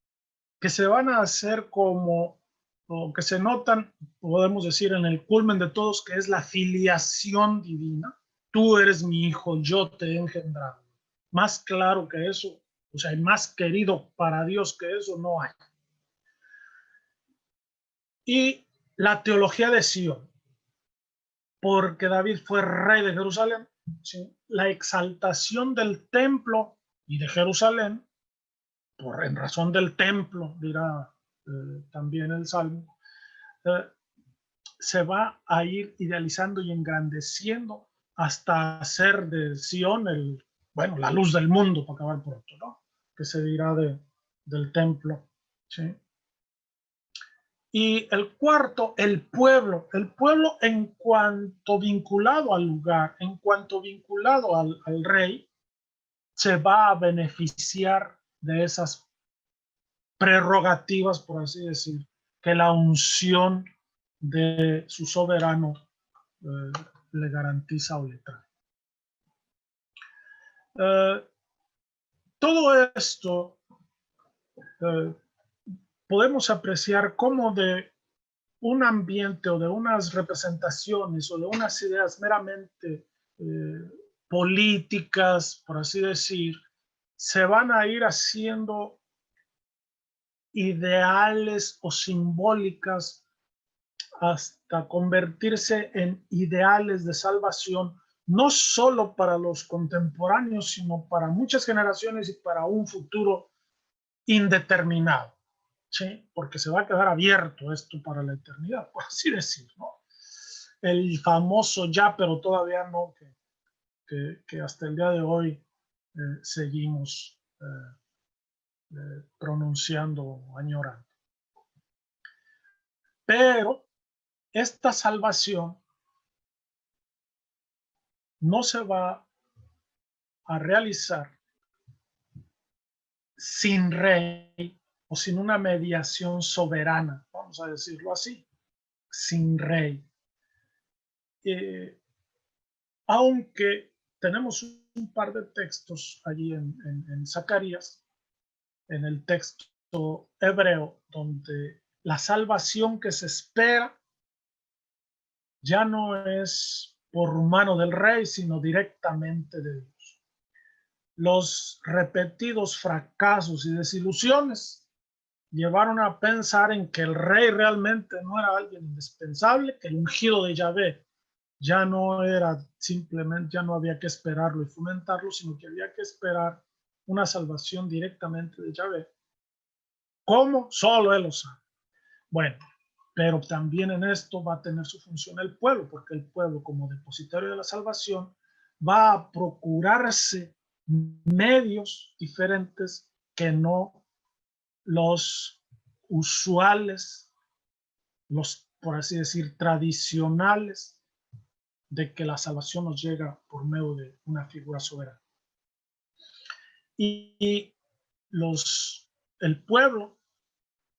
S2: que se van a hacer como, o que se notan, podemos decir, en el culmen de todos, que es la filiación divina. Tú eres mi hijo, yo te he engendrado. Más claro que eso, o sea, el más querido para Dios que eso no hay. Y la teología de Sion, porque David fue rey de Jerusalén, ¿sí?, la exaltación del templo y de Jerusalén, en razón del templo, dirá también el Salmo, se va a ir idealizando y engrandeciendo hasta hacer de Sion la luz del mundo, para acabar pronto, ¿no? Que se dirá del templo, ¿sí? Y el cuarto, el pueblo en cuanto vinculado al lugar, en cuanto vinculado al rey, se va a beneficiar de esas prerrogativas, por así decir, que la unción de su soberano le garantiza o le trae. Todo esto podemos apreciar como de un ambiente o de unas representaciones o de unas ideas meramente políticas, por así decir, se van a ir haciendo ideales o simbólicas hasta convertirse en ideales de salvación, no solo para los contemporáneos, sino para muchas generaciones y para un futuro indeterminado, ¿sí? Porque se va a quedar abierto esto para la eternidad, por así decirlo, ¿no? El famoso ya, pero todavía no, que hasta el día de hoy seguimos pronunciando o añorando. Pero esta salvación no se va a realizar sin rey o sin una mediación soberana, vamos a decirlo así, sin rey. Aunque tenemos un par de textos allí en Zacarías, en el texto hebreo, donde la salvación que se espera ya no es por mano del rey, sino directamente de Dios. Los repetidos fracasos y desilusiones llevaron a pensar en que el rey realmente no era alguien indispensable, que el ungido de Yahvé ya no era simplemente, ya no había que esperarlo y fomentarlo, sino que había que esperar una salvación directamente de Yahvé. ¿Cómo? Solo Él lo sabe. Bueno, pero también en esto va a tener su función el pueblo, porque el pueblo, como depositario de la salvación, va a procurarse medios diferentes que no los usuales, los, por así decir, tradicionales, de que la salvación nos llega por medio de una figura soberana. Y el pueblo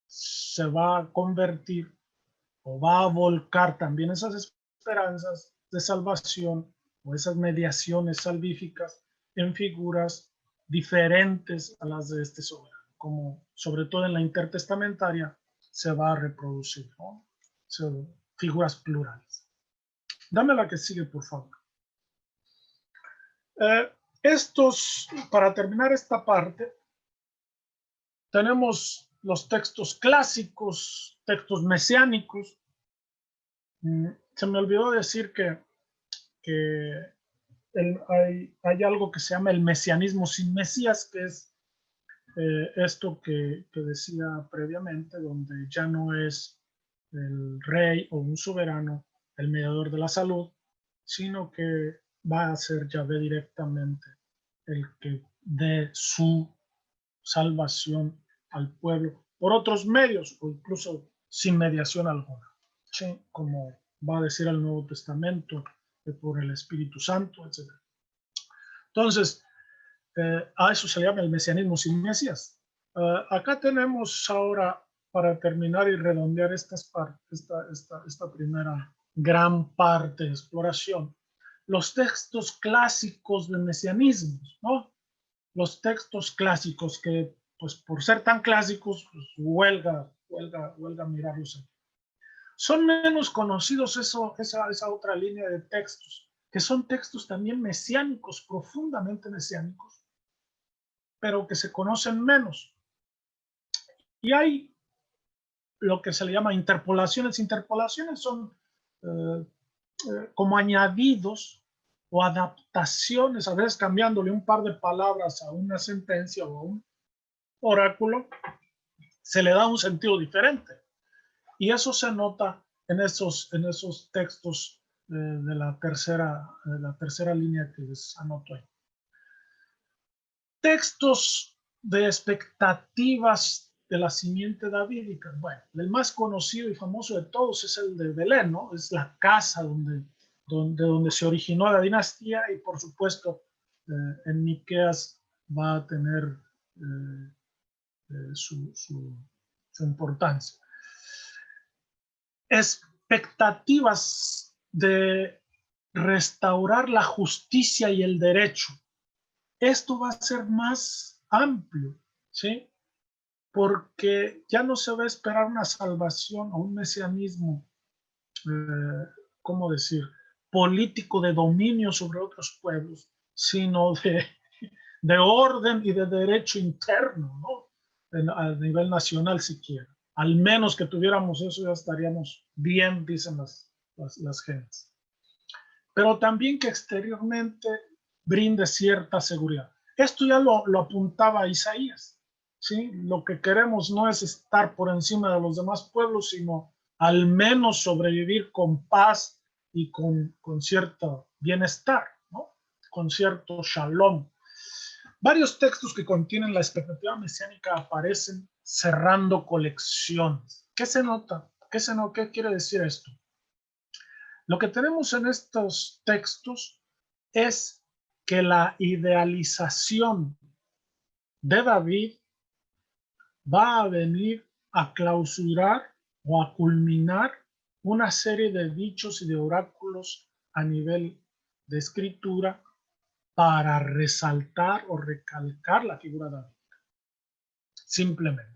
S2: se va a convertir o va a volcar también esas esperanzas de salvación o esas mediaciones salvíficas en figuras diferentes a las de este soberano, como sobre todo en la intertestamentaria se va a reproducir, ¿no? Figuras plurales. Dame la que sigue, por favor. Para terminar esta parte, tenemos los textos clásicos, textos mesiánicos. Se me olvidó decir que hay algo que se llama el mesianismo sin Mesías, que es esto que decía previamente, donde ya no es el rey o un soberano el mediador de la salud, sino que va a ser Yahvé directamente el que dé su salvación al pueblo por otros medios o incluso sin mediación alguna, ¿sí? Como va a decir el Nuevo Testamento, por el Espíritu Santo, etc. Entonces, a eso se le llama el mesianismo sin Mesías. Acá tenemos ahora, para terminar y redondear esta primera gran parte de exploración, los textos clásicos del mesianismo, ¿no? Los textos clásicos que, pues por ser tan clásicos, pues, huelga mirarlos aquí. Son menos conocidos esa otra línea de textos, que son textos también mesiánicos, profundamente mesiánicos, pero que se conocen menos. Y hay lo que se le llama interpolaciones. Interpolaciones son como añadidos o adaptaciones, a veces cambiándole un par de palabras a una sentencia o a un oráculo, se le da un sentido diferente. Y eso se nota en esos textos de la tercera línea que les anoto ahí. Textos de expectativas de la simiente davídica. Bueno, el más conocido y famoso de todos es el de Belén, ¿no? Es la casa donde se originó la dinastía y por supuesto en Miqueas va a tener su importancia. Expectativas de restaurar la justicia y el derecho. Esto va a ser más amplio, ¿sí? Porque ya no se va a esperar una salvación o un mesianismo, ¿cómo decir?, político de dominio sobre otros pueblos, sino de orden y de derecho interno, ¿no? A nivel nacional siquiera. Al menos que tuviéramos eso, ya estaríamos bien, dicen las gentes. Pero también que exteriormente brinde cierta seguridad. Esto ya lo apuntaba Isaías, ¿sí? Lo que queremos no es estar por encima de los demás pueblos, sino al menos sobrevivir con paz y con cierto bienestar, ¿no? Con cierto shalom. Varios textos que contienen la expectativa mesiánica aparecen cerrando colecciones. ¿Qué se nota? ¿Qué quiere decir esto? Lo que tenemos en estos textos es que la idealización de David va a venir a clausurar o a culminar una serie de dichos y de oráculos a nivel de escritura para resaltar o recalcar la figura de David. Simplemente.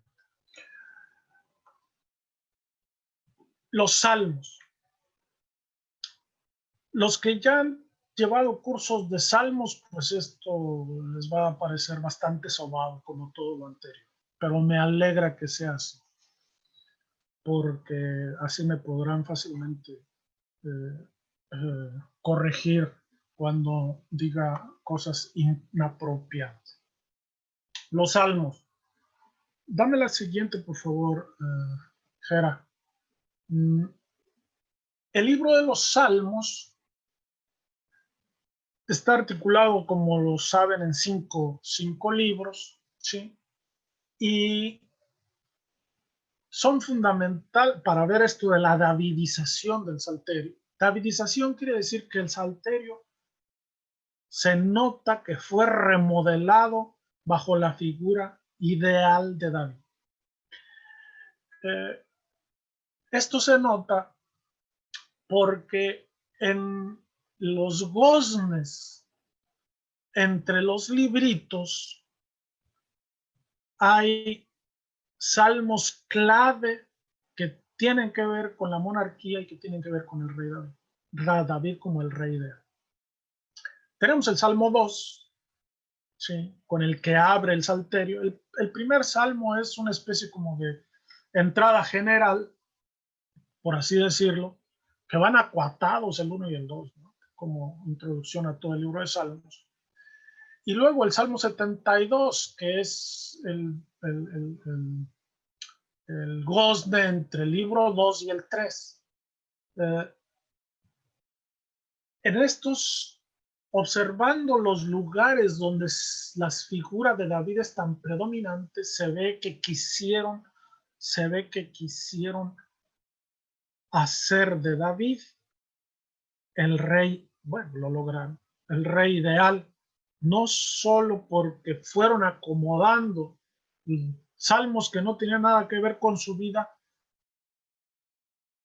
S2: Los salmos. Los que ya han llevado cursos de salmos, pues esto les va a parecer bastante sobado como todo lo anterior. Pero me alegra que sea así, porque así me podrán fácilmente corregir cuando diga cosas inapropiadas. Los salmos. Dame la siguiente, por favor, Jera. El libro de los salmos está articulado, como lo saben, en cinco libros, ¿sí? Y son fundamental para ver esto de la davidización del salterio. Davidización quiere decir que el salterio se nota que fue remodelado bajo la figura ideal de David. Esto se nota porque en los goznes entre los libritos hay salmos clave que tienen que ver con la monarquía y que tienen que ver con el rey David. David como el rey de él. Tenemos el Salmo 2, ¿sí?, con el que abre el salterio. El primer salmo es una especie como de entrada general, por así decirlo, que van acuatados el 1 y el 2, ¿no?, como introducción a todo el libro de Salmos. Y luego el Salmo 72, que es el gozne entre el libro 2 y el 3. En estos, observando los lugares donde las figuras de David están predominantes, se ve que quisieron hacer de David el rey. Bueno, lo lograron, el rey ideal, no solo porque fueron acomodando salmos que no tenían nada que ver con su vida,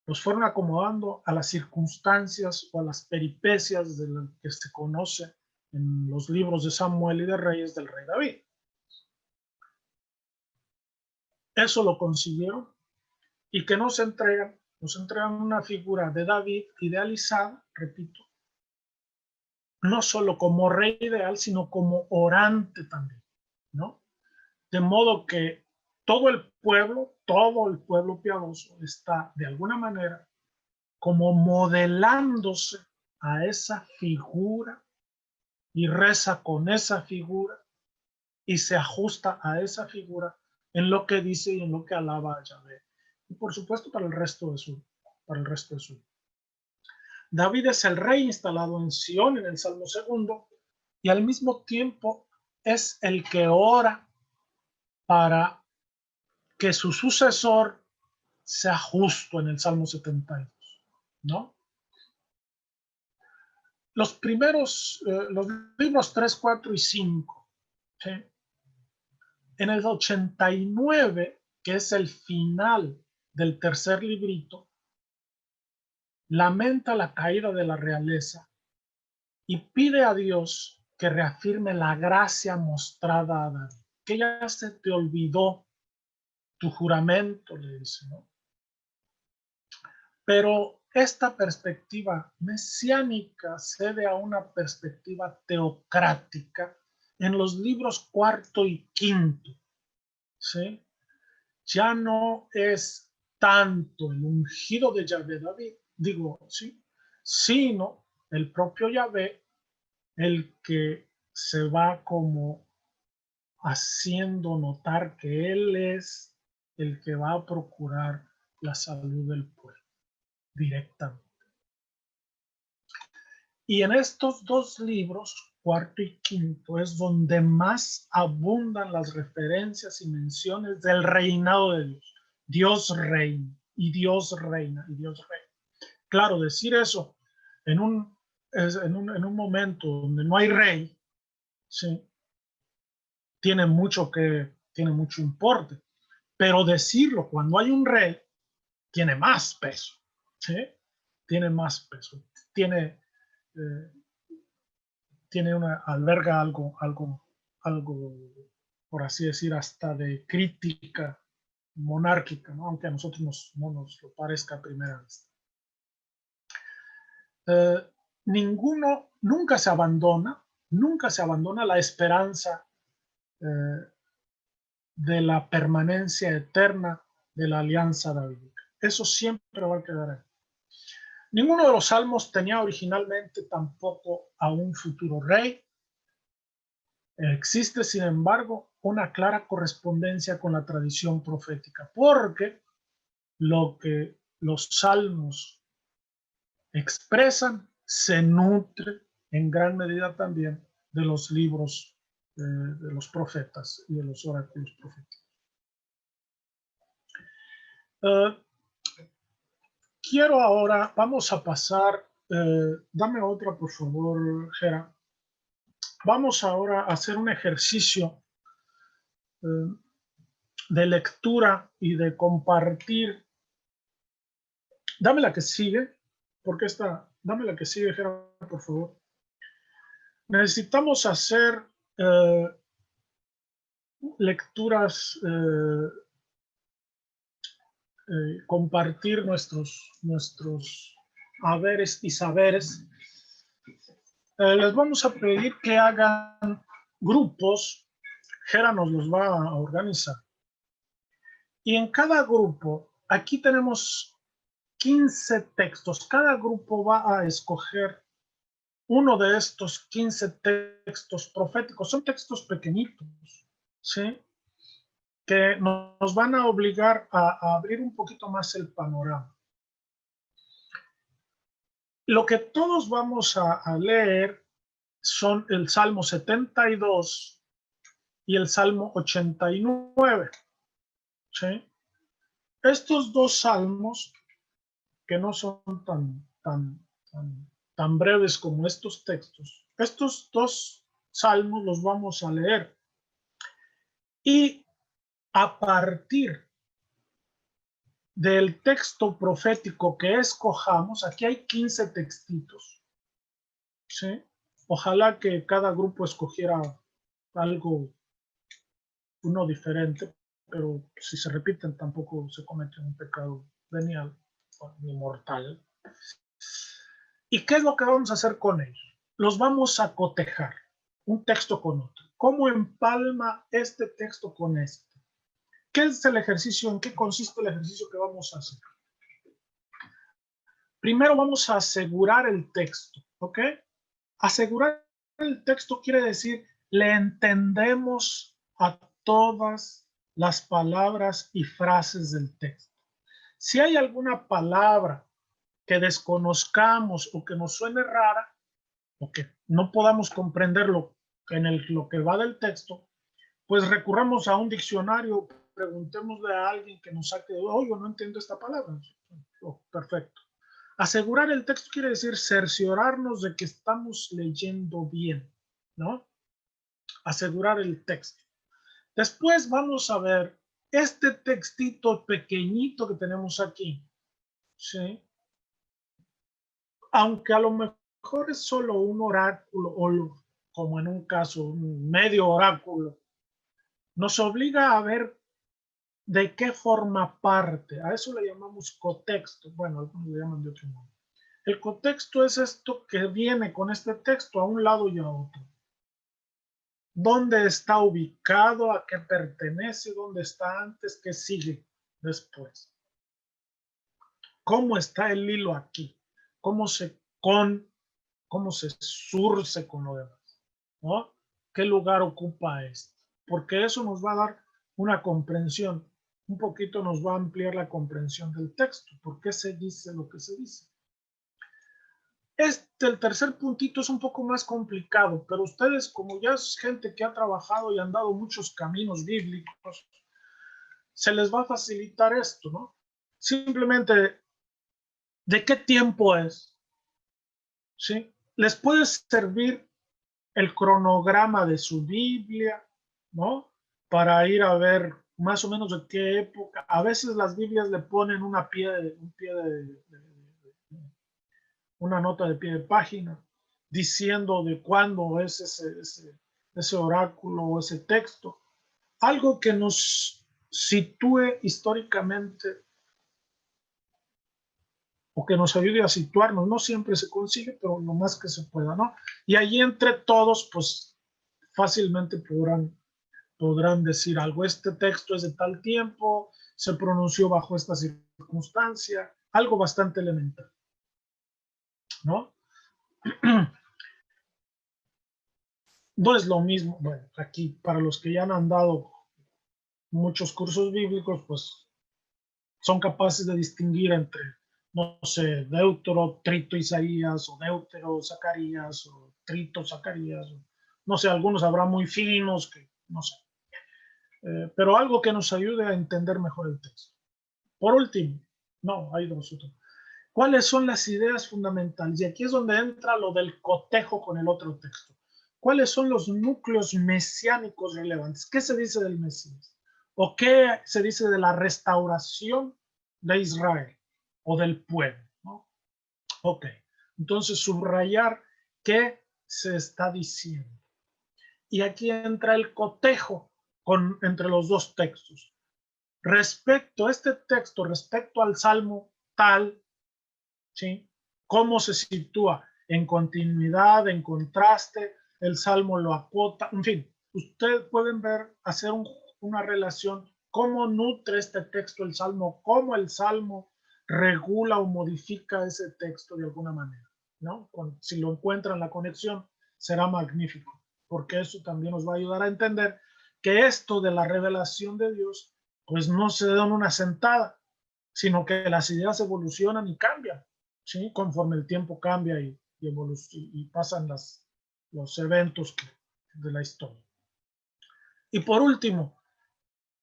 S2: los fueron acomodando a las circunstancias o a las peripecias de lo que se conoce en los libros de Samuel y de Reyes del rey David. Eso lo consiguieron, y que nos entregan una figura de David idealizada, repito, no solo como rey ideal, sino como orante también, ¿no? De modo que todo el pueblo piadoso está de alguna manera como modelándose a esa figura y reza con esa figura y se ajusta a esa figura en lo que dice y en lo que alaba a Yahvé. Y por supuesto para el resto de su vida. David es el rey instalado en Sión en el Salmo 2 y al mismo tiempo es el que ora para que su sucesor sea justo en el Salmo 72, ¿no? Los primeros, los libros 3, 4 y 5, ¿sí? En el 89, que es el final del tercer librito, lamenta la caída de la realeza y pide a Dios que reafirme la gracia mostrada a David, que ya se te olvidó tu juramento, le dice, ¿no? Pero esta perspectiva mesiánica cede a una perspectiva teocrática en los libros 4 y 5, ¿sí? Ya no es tanto el ungido de Yahvé David, digo, ¿sí?, sino el propio Yahvé el que se va como haciendo notar que él es el que va a procurar la salud del pueblo directamente. Y en estos dos libros, 4 y 5, es donde más abundan las referencias y menciones del reinado de Dios. Dios reina, y Dios reina, y Dios reina. Claro, decir eso en un momento donde no hay rey, ¿sí?, tiene mucho importe. Pero decirlo cuando hay un rey tiene más peso, ¿sí? Tiene más peso. Alberga algo, por así decir, hasta de crítica monárquica, ¿no?, aunque a nosotros no nos lo parezca a primera vista. Nunca se abandona la esperanza de la permanencia eterna de la alianza davídica. Eso siempre va a quedar ahí. Ninguno de los salmos tenía originalmente tampoco a un futuro rey. Existe, sin embargo, una clara correspondencia con la tradición profética, porque lo que los salmos expresan se nutre en gran medida también de los libros de los profetas y de los oráculos proféticos. Quiero ahora, vamos a pasar, dame otra por favor, Gera. Vamos ahora a hacer un ejercicio de lectura y de compartir. Dame la que sigue, porque dame la que sigue, Gera, por favor. Necesitamos hacer lecturas, compartir nuestros haberes y saberes. Les vamos a pedir que hagan grupos. Gera nos los va a organizar. Y en cada grupo, aquí tenemos 15 textos. Cada grupo va a escoger uno de estos 15 textos proféticos. Son textos pequeñitos, ¿sí? Que nos van a obligar a abrir un poquito más el panorama. Lo que todos vamos a leer son el Salmo 72 y el Salmo 89. ¿Sí? Estos dos salmos, que no son tan breves como estos textos, estos dos salmos los vamos a leer. Y a partir del texto profético que escojamos, aquí hay 15 textitos, ¿sí? Ojalá que cada grupo escogiera algo, uno diferente, pero si se repiten tampoco se comete un pecado venial ni mortal. ¿Y qué es lo que vamos a hacer con ellos? Los vamos a cotejar, un texto con otro. ¿Cómo empalma este texto con este? ¿Qué es el ejercicio? ¿En qué consiste el ejercicio que vamos a hacer? Primero vamos a asegurar el texto, ¿ok? Asegurar el texto quiere decir, le entendemos a todas las palabras y frases del texto. Si hay alguna palabra que desconozcamos o que nos suene rara, o que no podamos comprenderlo lo que va del texto, pues recurramos a un diccionario, preguntémosle a alguien que nos saque, oh, yo no entiendo esta palabra. Oh, perfecto. Asegurar el texto quiere decir cerciorarnos de que estamos leyendo bien, ¿no? Asegurar el texto. Después vamos a ver este textito pequeñito que tenemos aquí, ¿sí? Aunque a lo mejor es solo un oráculo, o como en un caso, un medio oráculo, nos obliga a ver de qué forma parte. A eso le llamamos cotexto. Bueno, algunos le llaman de otro modo. El contexto es esto que viene con este texto a un lado y a otro. ¿Dónde está ubicado? ¿A qué pertenece? ¿Dónde está antes? ¿Qué sigue después? ¿Cómo está el hilo aquí? ¿Cómo se surce con lo demás? ¿No? ¿Qué lugar ocupa esto? Porque eso nos va a dar una comprensión. Un poquito nos va a ampliar la comprensión del texto. ¿Por qué se dice lo que se dice? El tercer puntito es un poco más complicado, pero ustedes, como ya es gente que ha trabajado y han dado muchos caminos bíblicos, se les va a facilitar esto, ¿no? Simplemente, ¿de qué tiempo es? ¿Sí? Les puede servir el cronograma de su Biblia, ¿no? Para ir a ver más o menos de qué época. A veces las Biblias le ponen una nota de pie de página diciendo de cuándo es ese oráculo o ese texto. Algo que nos sitúe históricamente o que nos ayude a situarnos. No siempre se consigue, pero lo más que se pueda, ¿no? Y ahí entre todos, pues fácilmente podrán decir algo. Este texto es de tal tiempo, se pronunció bajo esta circunstancia, algo bastante elemental, ¿no? no es lo mismo. Bueno, aquí para los que ya han dado muchos cursos bíblicos, pues son capaces de distinguir entre, no sé, Deutero, Trito, Isaías, o Deutero, Zacarías, o Trito, Zacarías, o, no sé, algunos habrá muy finos, que no sé. Pero algo que nos ayude a entender mejor el texto. Por último, no, hay dos. ¿Cuáles son las ideas fundamentales? Y aquí es donde entra lo del cotejo con el otro texto. ¿Cuáles son los núcleos mesiánicos relevantes? ¿Qué se dice del Mesías? ¿O qué se dice de la restauración de Israel o del pueblo? ¿No? Ok, entonces subrayar qué se está diciendo. Y aquí entra el cotejo entre los dos textos. Respecto a este texto, respecto al Salmo tal, ¿sí? ¿Cómo se sitúa? En continuidad, en contraste, el Salmo lo acota, en fin, ustedes pueden ver, hacer una relación, cómo nutre este texto el Salmo, cómo el Salmo regula o modifica ese texto de alguna manera, ¿no? Si lo encuentran la conexión, será magnífico, porque eso también nos va a ayudar a entender que esto de la revelación de Dios, pues no se da en una sentada, sino que las ideas evolucionan y cambian, ¿sí? Conforme el tiempo cambia y pasan los eventos de la historia. Y por último,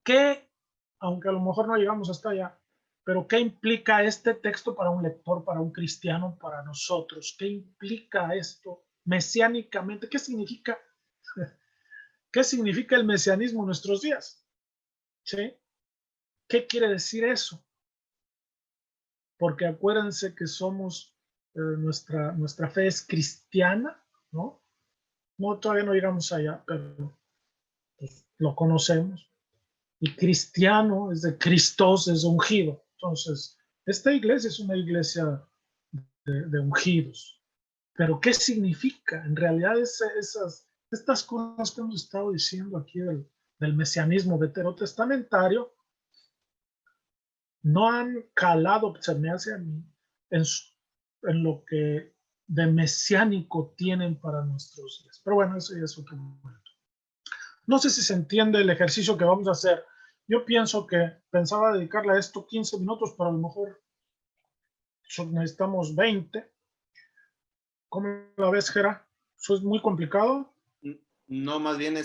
S2: ¿qué, aunque a lo mejor no llegamos hasta allá, pero qué implica este texto para un lector, para un cristiano, para nosotros? ¿Qué implica esto mesiánicamente? ¿Qué significa el mesianismo en nuestros días? ¿Sí? ¿Qué quiere decir eso? Porque acuérdense que somos, nuestra fe es cristiana, ¿no? No, todavía no llegamos allá, pero pues, lo conocemos. Y cristiano es de Cristos, es ungido. Entonces, esta iglesia es una iglesia de ungidos. Pero ¿qué significa? En realidad estas cosas que hemos estado diciendo aquí del mesianismo veterotestamentario no han calado, se me hace a mí, en lo que de mesiánico tienen para nuestros días. Pero bueno, eso ya es otro momento. No sé si se entiende el ejercicio que vamos a hacer. Yo pensaba dedicarle a esto 15 minutos, pero a lo mejor necesitamos 20. ¿Cómo la ves, Gera? ¿Eso es muy complicado?
S3: No, más bien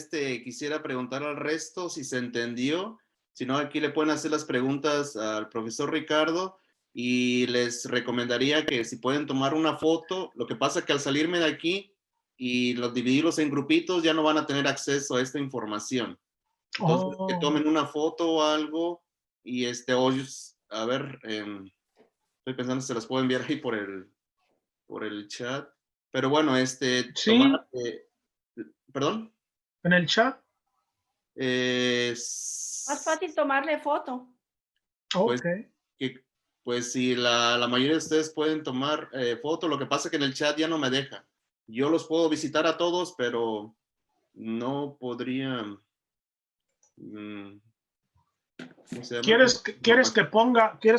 S3: quisiera preguntar al resto si se entendió. Si no, aquí le pueden hacer las preguntas al profesor Ricardo y les recomendaría que si pueden tomar una foto. Lo que pasa es que al salirme de aquí y dividirlos en grupitos ya no van a tener acceso a esta información. Entonces, que tomen una foto o algo y a ver, estoy pensando si se las puedo enviar ahí por el chat. Pero bueno,
S2: sí,
S3: tomar, ¿perdón?
S2: en el chat.
S4: Más fácil tomarle foto.
S3: Pues,
S2: Ok.
S3: pues si la mayoría de ustedes pueden tomar foto, lo que pasa es que en el chat ya no me deja. Yo los puedo visitar a todos, pero no podría. ¿Cómo se llama?
S2: ¿Quieres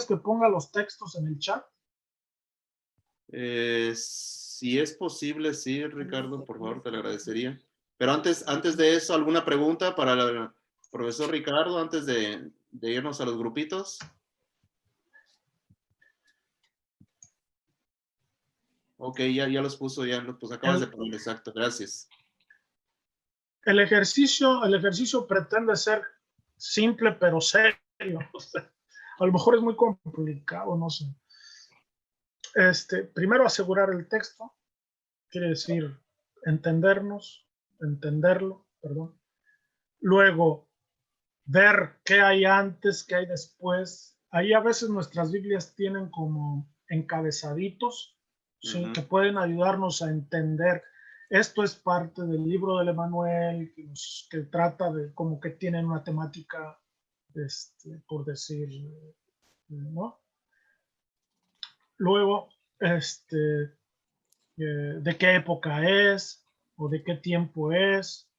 S2: que ponga los textos en el chat?
S3: Si es posible, sí, Ricardo, por favor, te lo agradecería. Pero antes de eso, ¿alguna pregunta para el profesor Ricardo antes de irnos a los grupitos? Ok, ya los puso, acabas de poner, exacto, gracias.
S2: El ejercicio pretende ser simple pero serio. O sea, a lo mejor es muy complicado, no sé. Primero asegurar el texto, quiere decir entenderlo, perdón. Luego, ver qué hay antes, qué hay después. Ahí a veces nuestras Biblias tienen como encabezaditos, ¿sí? Que pueden ayudarnos a entender. Esto es parte del libro del Emanuel, que trata de como que tienen una temática, por decir, ¿no? Luego, de qué época es o de qué tiempo es,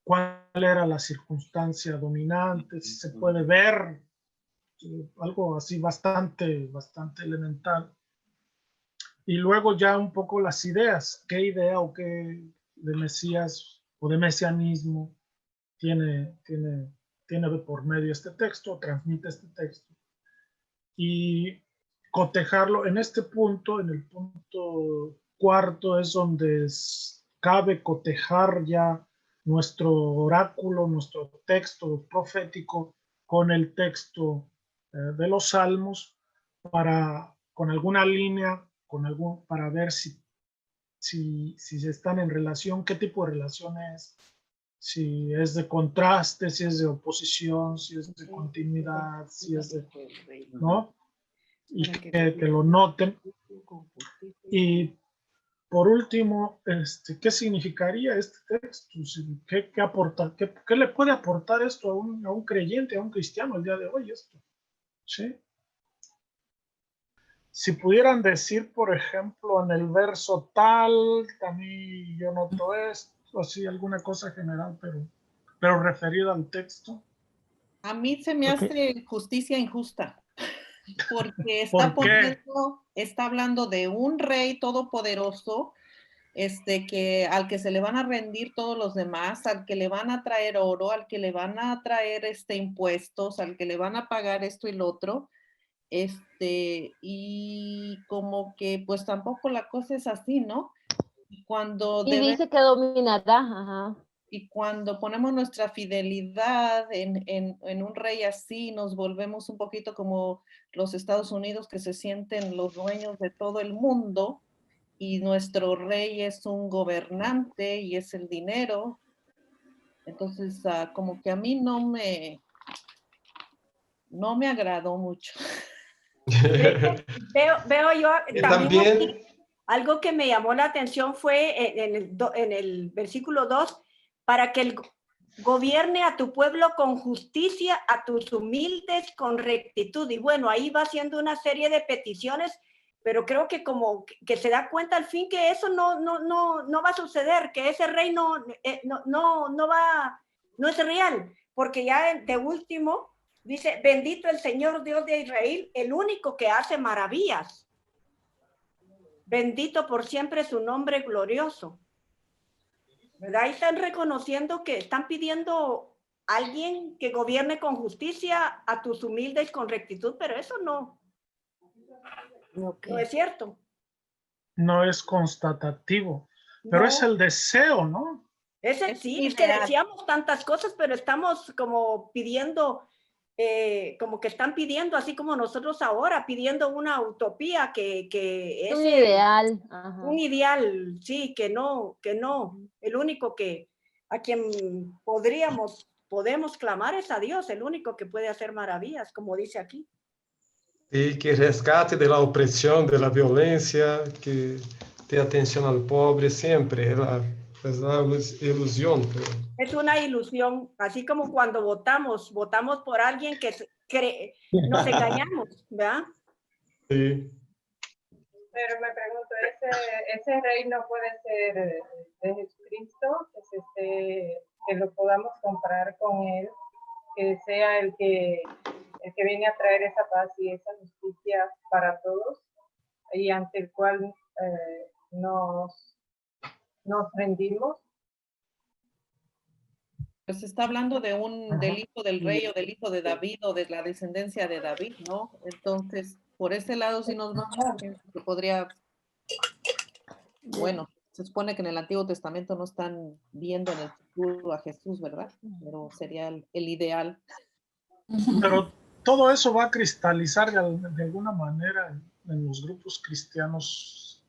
S2: cuál era la circunstancia dominante, si se puede ver, algo así bastante elemental. Y luego ya un poco las ideas, qué idea o qué Mesías o de mesianismo tiene por medio este texto, transmite este texto. Y cotejarlo en este punto, en el punto cuarto, es donde cabe cotejar ya nuestro oráculo, nuestro texto profético con el texto de los salmos, con alguna línea, para ver si están en relación, qué tipo de relación es, si es de contraste, si es de oposición, si es de continuidad, si es de, ¿no? Y que lo noten. Y por último, ¿qué significaría este texto? ¿Qué le puede aportar esto a un creyente, a un cristiano el día de hoy? Esto, ¿sí? Si pudieran decir, por ejemplo, en el verso tal, también yo noto esto, así alguna cosa general, pero referida al texto.
S5: A mí se me hace justicia injusta, porque está hablando de un rey todopoderoso, al que se le van a rendir todos los demás, al que le van a traer oro, al que le van a traer impuestos, al que le van a pagar esto y lo otro. Y como que pues tampoco la cosa es así, ¿no?
S6: Dice que dominará, ajá.
S5: Y cuando ponemos nuestra fidelidad en un rey así, nos volvemos un poquito como los Estados Unidos, que se sienten los dueños de todo el mundo, y nuestro rey es un gobernante y es el dinero. Entonces, como que a mí no me agradó mucho.
S4: Veo yo también aquí, algo que me llamó la atención fue en el versículo 2, para que gobierne a tu pueblo con justicia, a tus humildes con rectitud. Y bueno, ahí va haciendo una serie de peticiones, pero creo que como que se da cuenta al fin que eso no va a suceder, que ese rey no es real, porque ya de último dice, bendito el Señor Dios de Israel, el único que hace maravillas. Bendito por siempre su nombre glorioso. ¿Verdad? Ahí están reconociendo que están pidiendo a alguien que gobierne con justicia, a tus humildes con rectitud, pero eso no es cierto.
S2: No es constatativo, pero es el deseo, ¿no?
S4: Sí, es que decíamos tantas cosas, pero estamos como pidiendo, como que están pidiendo, así como nosotros ahora, pidiendo una utopía que es
S6: un ideal.
S4: Ajá. Un ideal, sí, que no, el único a quien podemos clamar es a Dios, el único que puede hacer maravillas, como dice aquí.
S7: Y que rescate de la opresión, de la violencia, que dé atención al pobre siempre, es la ilusión. Pero...
S4: Es una ilusión, así como cuando votamos por alguien que nos engañamos, ¿verdad?
S7: Sí.
S8: Pero me pregunto, ese rey no puede ser de Jesucristo, que lo podamos comprar con él, que sea el que viene a traer esa paz y esa justicia para todos, y ante el cual nos rendimos.
S5: Pues está hablando del hijo del rey o del hijo de David o de la descendencia de David, ¿no? Entonces, por ese lado sí nos vamos, que podría, bueno, se supone que en el Antiguo Testamento no están viendo en el futuro a Jesús, ¿verdad? Pero sería el ideal.
S2: Pero todo eso va a cristalizar de alguna manera en los grupos cristianos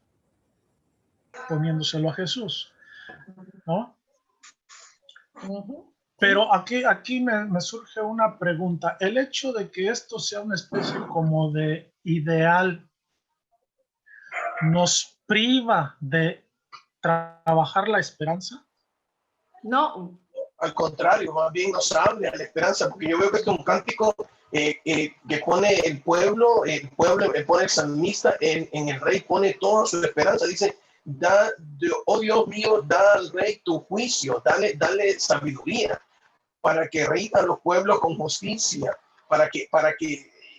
S2: poniéndoselo a Jesús, ¿no? Pero aquí me surge una pregunta. El hecho de que esto sea una especie como de ideal ¿nos priva de trabajar la esperanza?
S4: No.
S9: Al contrario, más bien nos abre a la esperanza, porque yo veo que esto es un cántico que pone el pueblo pone el salmista en el rey, pone toda su esperanza, dice, oh Dios mío, da al rey tu juicio, dale sabiduría, para que reina los pueblos con justicia, para que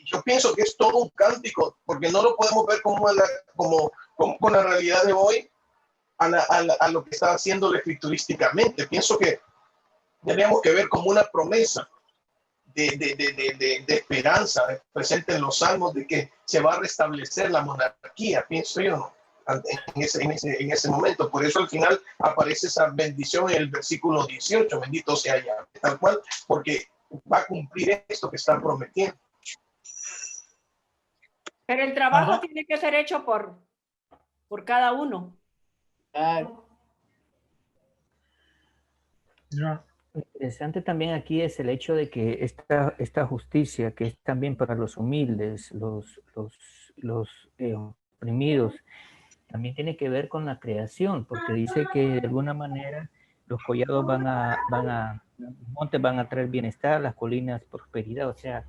S9: yo pienso que es todo un cántico, porque no lo podemos ver como con la realidad de hoy, a lo que está haciendo escriturísticamente. Pienso que tenemos que ver como una promesa de esperanza presente en los salmos, de que se va a restablecer la monarquía, pienso yo, en ese momento. Por eso al final aparece esa bendición en el versículo 18, bendito sea Yahweh, tal cual, porque va a cumplir esto que está prometiendo.
S4: Pero el trabajo tiene que ser hecho por cada uno.
S2: Ya.
S10: Lo interesante también aquí es el hecho de que esta justicia, que es también para los humildes, los oprimidos, también tiene que ver con la creación, porque dice que de alguna manera los collados los montes van a traer bienestar, las colinas prosperidad. O sea,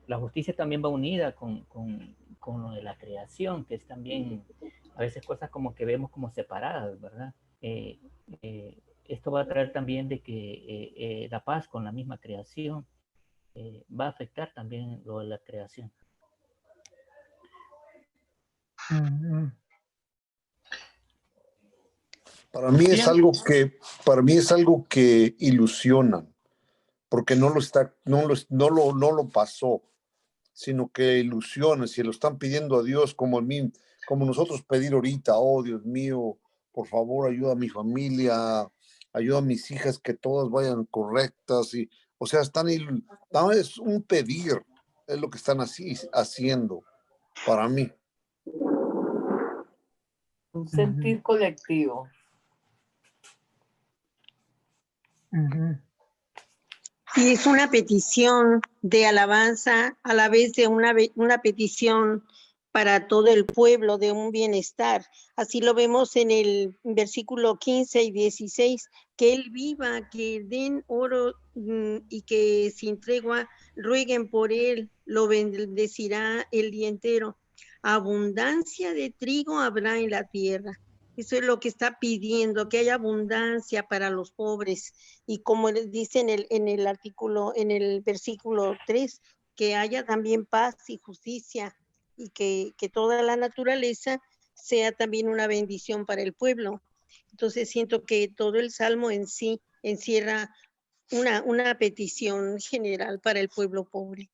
S10: la justicia también va unida con lo de la creación, que es también a veces cosas como que vemos como separadas, ¿verdad? Esto va a traer también de que la paz con la misma creación va a afectar también lo de la creación.
S11: Para mí es algo que ilusiona, porque no lo pasó, sino que ilusiona. Si lo están pidiendo a Dios como nosotros pedir ahorita, oh Dios mío, por favor ayuda a mi familia, ayuda a mis hijas que todas vayan correctas, o sea, es un pedir, es lo que están haciendo para mí.
S12: Un sentir colectivo.
S13: Y es una petición de alabanza, a la vez de una petición para todo el pueblo de un bienestar. Así lo vemos en el versículo 15 y 16, que Él viva, que den oro y que sin tregua rueguen por Él, lo bendecirá el día entero. Abundancia de trigo habrá en la tierra. Eso es lo que está pidiendo, que haya abundancia para los pobres. Y como dice en el artículo, en el versículo 3, que haya también paz y justicia, y que toda la naturaleza sea también una bendición para el pueblo. Entonces siento que todo el Salmo en sí encierra una petición general para el pueblo pobre.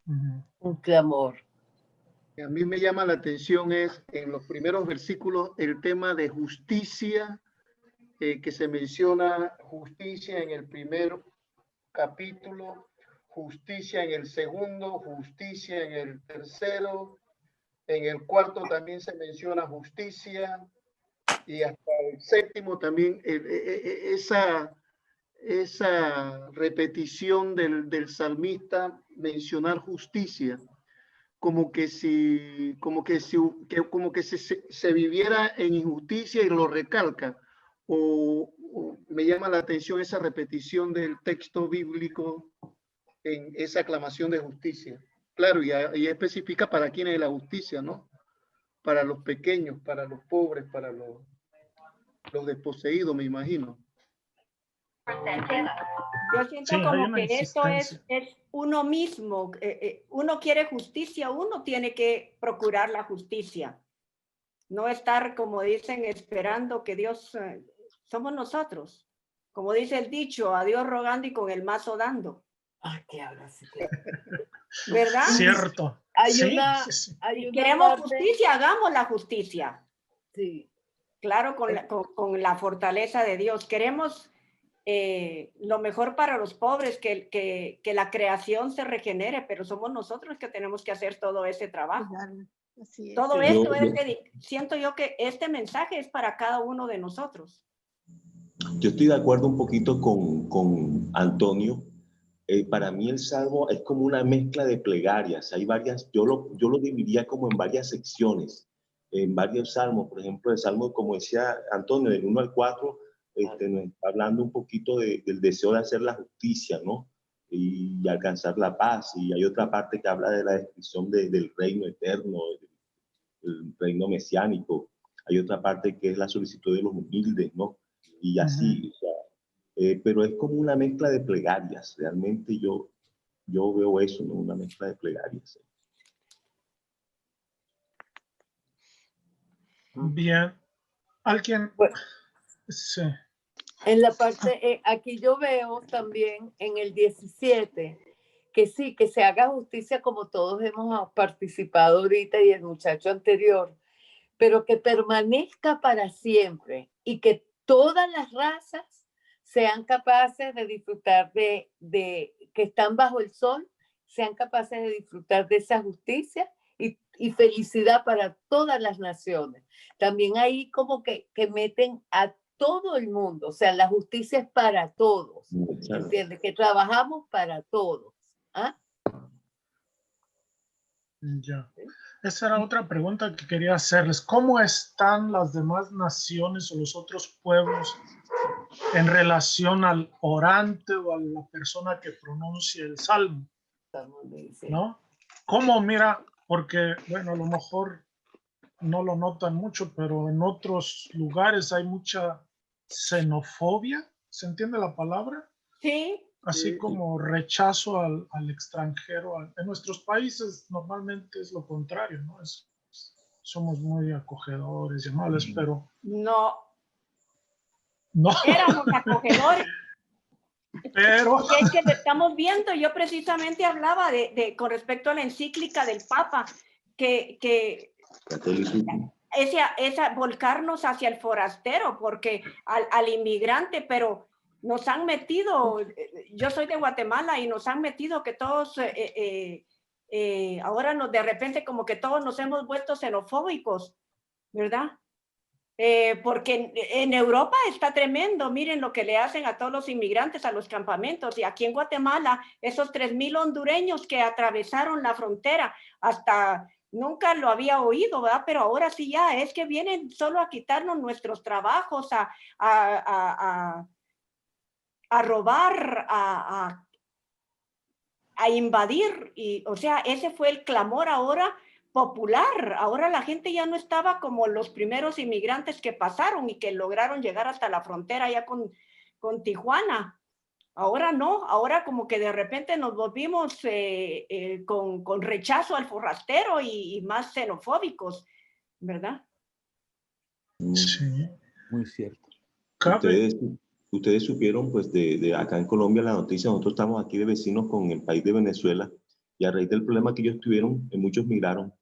S12: Un clamor.
S14: A mí me llama la atención es en los primeros versículos el tema de justicia, que se menciona justicia en el primer capítulo, justicia en el segundo, justicia en el tercero, en el cuarto también se menciona justicia y hasta el séptimo también esa repetición del salmista mencionar justicia. Como que se viviera en injusticia y lo recalca, o me llama la atención esa repetición del texto bíblico en esa aclamación de justicia. Claro, y especifica para quién es la justicia, ¿no? Para los pequeños, para los pobres, para los desposeídos, me imagino.
S4: Yo siento como que esto es uno mismo. Uno quiere justicia, uno tiene que procurar la justicia. No estar, como dicen, esperando que Dios... somos nosotros. Como dice el dicho, a Dios rogando y con el mazo dando.
S12: Ay, ¿qué hablas?
S4: ¿Verdad?
S2: Cierto.
S4: Queremos justicia, hagamos la justicia.
S12: Sí.
S4: Claro, con la fortaleza de Dios. Queremos... lo mejor para los pobres, que la creación se regenere, pero somos nosotros que tenemos que hacer todo ese trabajo.
S13: Así es.
S4: Todo esto siento yo que este mensaje es para cada uno de nosotros.
S15: Yo estoy de acuerdo un poquito con Antonio. Para mí el Salmo es como una mezcla de plegarias. Hay varias, yo lo dividiría como en varias secciones, en varios salmos. Por ejemplo, el Salmo, como decía Antonio, del 1 al 4, nos está hablando un poquito del deseo de hacer la justicia, ¿no? Y alcanzar la paz. Y hay otra parte que habla de la descripción del reino eterno, el reino mesiánico. Hay otra parte que es la solicitud de los humildes, ¿no? Y así, o sea, pero es como una mezcla de plegarias. Realmente yo veo eso, ¿no? Una mezcla de plegarias.
S2: Bien. ¿Alguien?
S12: Bueno,
S2: sí.
S12: En la parte, aquí yo veo también en el 17, que sí, que se haga justicia como todos hemos participado ahorita y el muchacho anterior, pero que permanezca para siempre y que todas las razas sean capaces de disfrutar de que están bajo el sol, sean capaces de disfrutar de esa justicia y felicidad para todas las naciones. También ahí como que meten a todo el mundo, o sea, la justicia es para todos, ¿entiendes? Que trabajamos para todos. ¿Ah?
S2: Ya. Esa era otra pregunta que quería hacerles. ¿Cómo están las demás naciones o los otros pueblos en relación al orante o a la persona que pronuncia el salmo? ¿No? ¿Cómo mira? Porque, bueno, a lo mejor no lo notan mucho, pero en otros lugares hay mucha xenofobia. ¿Se entiende la palabra?
S4: Sí.
S2: Así como rechazo al extranjero. En nuestros países normalmente es lo contrario, ¿no? Somos muy acogedores y amables, pero...
S4: No.
S2: No.
S4: Éramos acogedores.
S2: Pero...
S4: Porque es que lo estamos viendo. Yo precisamente hablaba con respecto a la encíclica del Papa, que esa volcarnos hacia el forastero, porque al inmigrante, pero nos han metido, yo soy de Guatemala y nos han metido que todos, ahora de repente como que todos nos hemos vuelto xenofóbicos, ¿verdad? Porque en Europa está tremendo, miren lo que le hacen a todos los inmigrantes a los campamentos, y aquí en Guatemala esos 3,000 hondureños que atravesaron la frontera, hasta nunca lo había oído, ¿verdad? Pero ahora sí ya, es que vienen solo a quitarnos nuestros trabajos, a robar, a invadir, y o sea, ese fue el clamor ahora popular. Ahora la gente ya no estaba como los primeros inmigrantes que pasaron y que lograron llegar hasta la frontera ya con Tijuana. Ahora no, ahora como que de repente nos volvimos con rechazo al forastero y más xenofóbicos, ¿verdad?
S2: Sí.
S1: Muy cierto.
S15: Ustedes supieron, pues, de acá en Colombia la noticia. Nosotros estamos aquí de vecinos con el país de Venezuela, y a raíz del problema que ellos tuvieron, muchos migraron,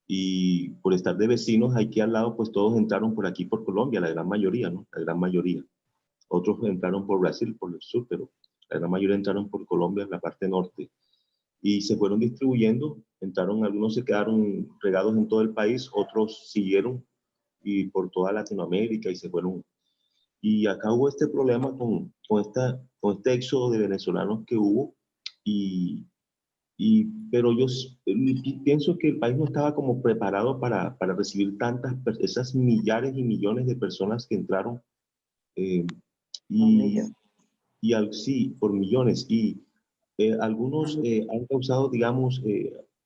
S15: y por estar de vecinos aquí al lado, pues todos entraron por aquí, por Colombia, la gran mayoría, ¿no? La gran mayoría. Otros entraron por Brasil, por el sur, pero la gran mayoría entraron por Colombia, en la parte norte, y se fueron distribuyendo. Entraron, algunos se quedaron regados en todo el país, otros siguieron y por toda Latinoamérica y se fueron. Y acá hubo este problema con este éxodo de venezolanos que hubo, pero yo pienso que el país no estaba como preparado para recibir esas millares y millones de personas que entraron, sí, por millones, y algunos han causado, digamos,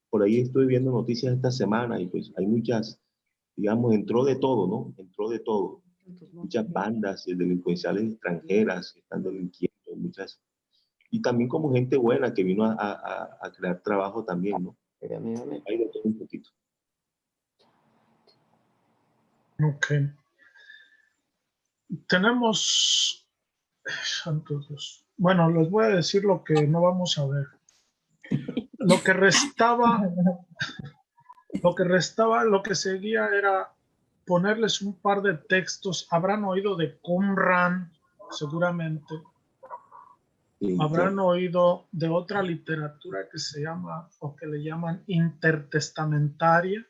S15: por ahí estoy viendo noticias esta semana, y pues hay muchas, digamos, entró de todo, ¿no? Entró de todo. Muchas bandas delincuenciales extranjeras que están delinquiendo, muchas, y también como gente buena que vino a crear trabajo también, ¿no? Hay de todo un poquito.
S2: Ok. Tenemos... Santos Dios. Bueno, les voy a decir lo que no vamos a ver. Lo que seguía era ponerles un par de textos. Habrán oído de Qumran, seguramente. Sí, habrán oído de otra literatura que se llama, o que le llaman intertestamentaria,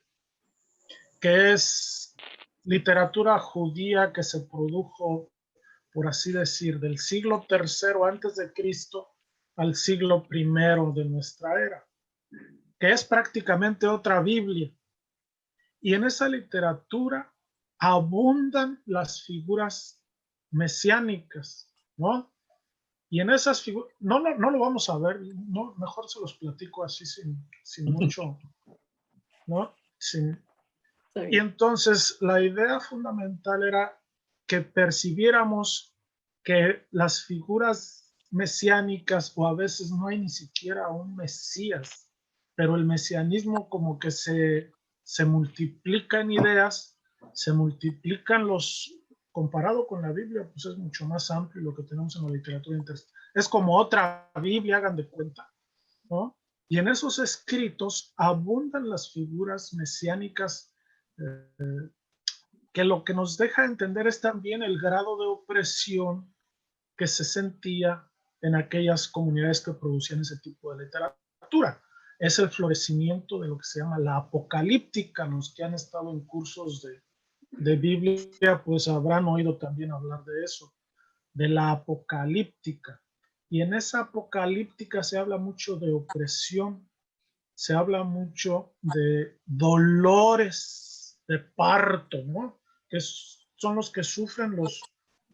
S2: que es literatura judía que se produjo, por así decir, del siglo III antes de Cristo al siglo I de nuestra era, que es prácticamente otra Biblia. Y en esa literatura abundan las figuras mesiánicas, ¿no? Y en esas figuras, no lo vamos a ver, no, mejor se los platico así sin mucho, ¿no? Y entonces la idea fundamental era que percibiéramos que las figuras mesiánicas, o a veces no hay ni siquiera un Mesías, pero el mesianismo como que se multiplica en ideas se multiplican comparado con la Biblia, pues es mucho más amplio lo que tenemos en la literatura intertestamental. Es como otra Biblia, hagan de cuenta, ¿no? Y en esos escritos abundan las figuras mesiánicas, que lo que nos deja entender es también el grado de opresión que se sentía en aquellas comunidades que producían ese tipo de literatura. Es el florecimiento de lo que se llama la apocalíptica. Los que han estado en cursos de Biblia, pues habrán oído también hablar de eso, de la apocalíptica. Y en esa apocalíptica se habla mucho de opresión, se habla mucho de dolores de parto, ¿no? Que son los que sufren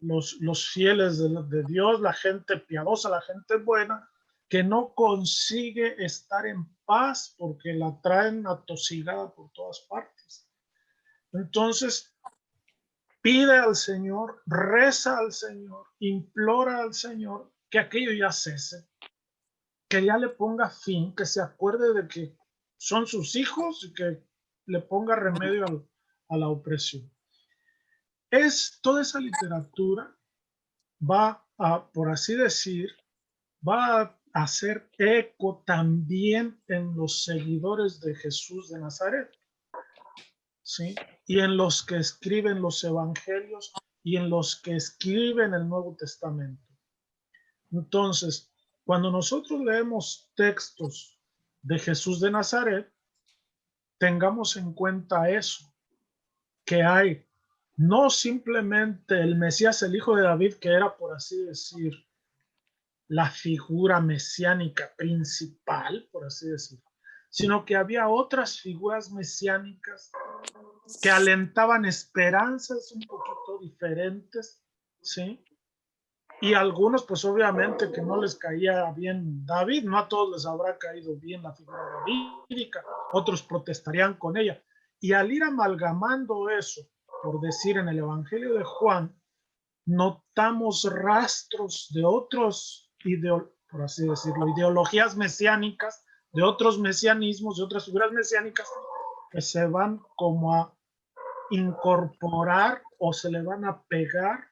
S2: los fieles de Dios, la gente piadosa, la gente buena, que no consigue estar en paz porque la traen atosigada por todas partes. Entonces, pide al Señor, reza al Señor, implora al Señor que aquello ya cese, que ya le ponga fin, que se acuerde de que son sus hijos y que le ponga remedio a la opresión. Toda esa literatura va a, por así decir, va a hacer eco también en los seguidores de Jesús de Nazaret, ¿sí? Y en los que escriben los evangelios y en los que escriben el Nuevo Testamento. Entonces, cuando nosotros leemos textos de Jesús de Nazaret, tengamos en cuenta eso, que hay no simplemente el Mesías, el hijo de David, que era, por así decir, la figura mesiánica principal, por así decir, sino que había otras figuras mesiánicas que alentaban esperanzas un poquito diferentes, ¿sí? Y algunos, pues obviamente que no les caía bien David, no a todos les habrá caído bien la figura davídica, otros protestarían con ella. Y al ir amalgamando eso, por decir en el Evangelio de Juan, notamos rastros de otros, por así decirlo, ideologías mesiánicas, de otros mesianismos, de otras figuras mesiánicas, que se van como a incorporar o se le van a pegar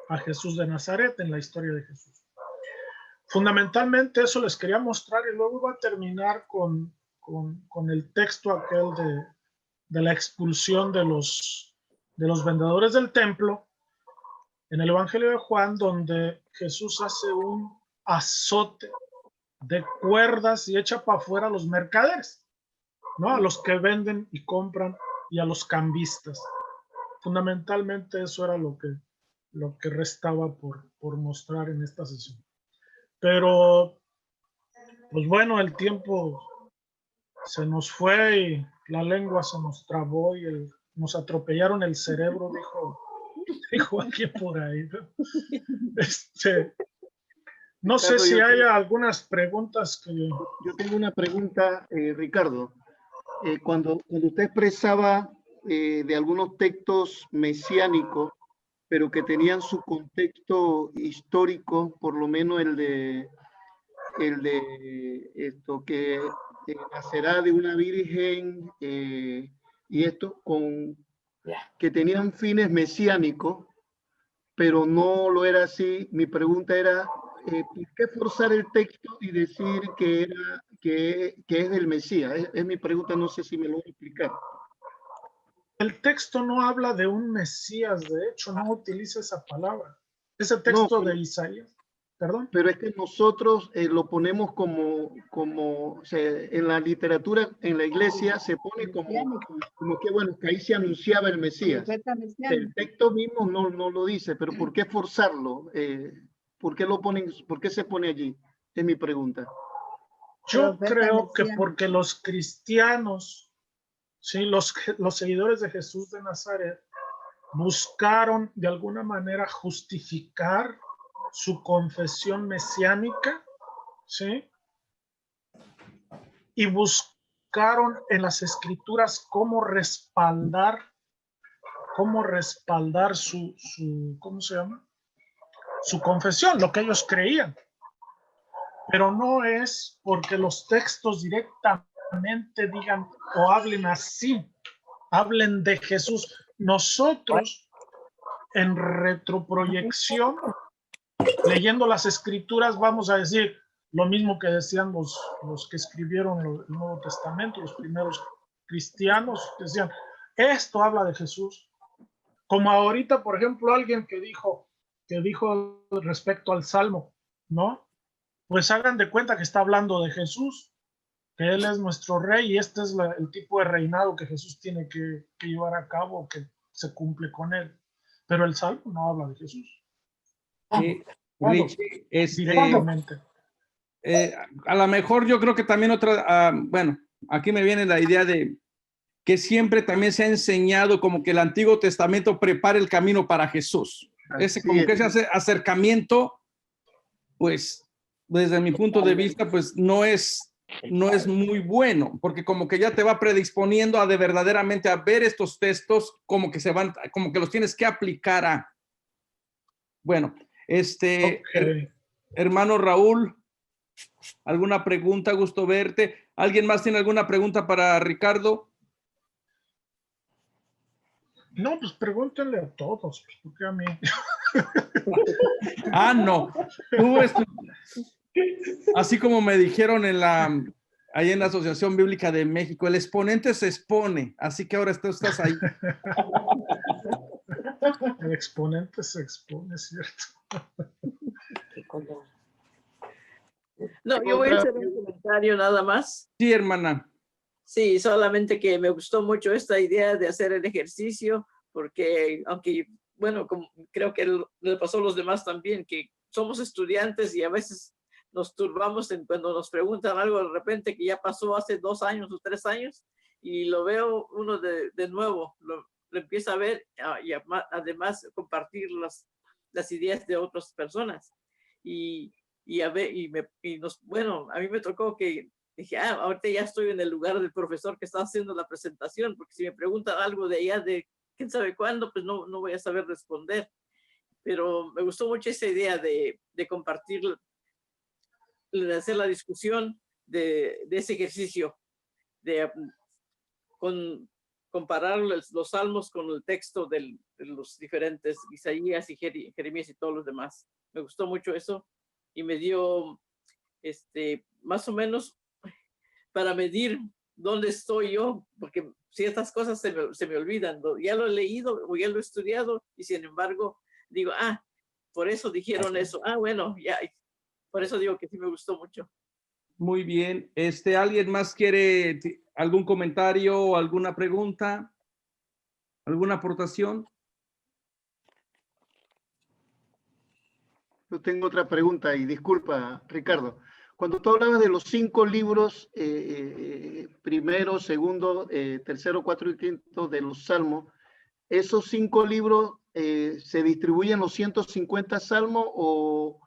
S2: a Jesús de Nazaret en la historia de Jesús. Fundamentalmente eso les quería mostrar y luego voy a terminar con el texto aquel de la expulsión de los vendedores del templo en el Evangelio de Juan, donde Jesús hace un azote de cuerdas y echa para afuera a los mercaderes, ¿no? A los que venden y compran y a los cambistas. Fundamentalmente eso era lo que restaba por mostrar en esta sesión. Pero, pues bueno, el tiempo se nos fue y la lengua se nos trabó y nos atropellaron el cerebro, dijo alguien por ahí. No sé si hay algunas preguntas que...
S14: Yo tengo una pregunta, Ricardo. Cuando usted expresaba de algunos textos mesiánicos, pero que tenían su contexto histórico, por lo menos el de esto que nacerá de una virgen y esto que tenían fines mesiánicos, pero no lo era así. Mi pregunta era, ¿por qué forzar el texto y decir que es del Mesías? Es mi pregunta, no sé si me lo voy a explicar.
S2: El texto no habla de un Mesías, de hecho, no utiliza esa palabra. Ese texto de Isaías, perdón.
S14: Pero es que nosotros lo ponemos como o sea, en la literatura, en la iglesia, se pone como que, bueno, que ahí se anunciaba el Mesías. El texto mismo no lo dice, pero ¿por qué forzarlo? ¿Por qué lo ponen? ¿Por qué se pone allí? Es mi pregunta.
S2: Yo creo que porque los cristianos, sí, los seguidores de Jesús de Nazaret buscaron de alguna manera justificar su confesión mesiánica, ¿sí? Y buscaron en las escrituras cómo respaldar su ¿cómo se llama? Su confesión, lo que ellos creían. Pero no es porque los textos directamente digan o hablen así hablen de Jesús. Nosotros, en retroproyección, leyendo las escrituras, vamos a decir lo mismo que decían los que escribieron el Nuevo Testamento, los primeros cristianos, decían, esto habla de Jesús. Como ahorita, por ejemplo, alguien que dijo respecto al Salmo, ¿no? Pues hagan de cuenta que está hablando de Jesús, que Él es nuestro rey y este es el tipo de reinado que Jesús tiene que llevar a cabo, que se cumple con Él. Pero el Salmo no habla de Jesús.
S1: Richie,
S2: directamente.
S1: A lo mejor yo creo que también bueno, aquí me viene la idea de que siempre también se ha enseñado como que el Antiguo Testamento prepara el camino para Jesús. Como que ese acercamiento, pues, desde mi punto de vista, pues no es muy bueno, porque como que ya te va predisponiendo a verdaderamente a ver estos textos, como que los tienes que aplicar a. Bueno, hermano Raúl, ¿alguna pregunta? Gusto verte. ¿Alguien más tiene alguna pregunta para Ricardo?
S2: No, pues pregúntenle a todos, porque a mí.
S1: No. Así como me dijeron ahí en la Asociación Bíblica de México, el exponente se expone, así que ahora tú estás ahí.
S2: El exponente se expone, ¿cierto?
S16: No, yo voy a hacer un comentario nada más.
S1: Sí, hermana.
S16: Sí, solamente que me gustó mucho esta idea de hacer el ejercicio, porque aunque, bueno, creo que le pasó a los demás también, que somos estudiantes y a veces nos turbamos cuando nos preguntan algo de repente que ya pasó hace 2 años o 3 años y lo veo uno de nuevo, lo empieza a ver y además compartir las ideas de otras personas. Bueno, a mí me tocó que dije, ahorita ya estoy en el lugar del profesor que está haciendo la presentación, porque si me preguntan algo de allá de quién sabe cuándo, pues no voy a saber responder. Pero me gustó mucho esa idea de compartir, de hacer la discusión de ese ejercicio, de comparar los salmos con el texto de los diferentes Isaías y Jeremías y todos los demás. Me gustó mucho eso y me dio más o menos para medir dónde estoy yo, porque ciertas cosas se me olvidan. Ya lo he leído o ya lo he estudiado y sin embargo digo, por eso dijeron eso. Bueno, ya, por eso digo que sí me gustó mucho.
S1: Muy bien. ¿Alguien más quiere algún comentario o alguna pregunta? ¿Alguna aportación?
S14: Yo tengo otra pregunta y disculpa, Ricardo. Cuando tú hablabas de los 5 libros, primero, segundo, tercero, cuatro y quinto de los Salmos, ¿esos 5 libros se distribuyen los 150 salmos o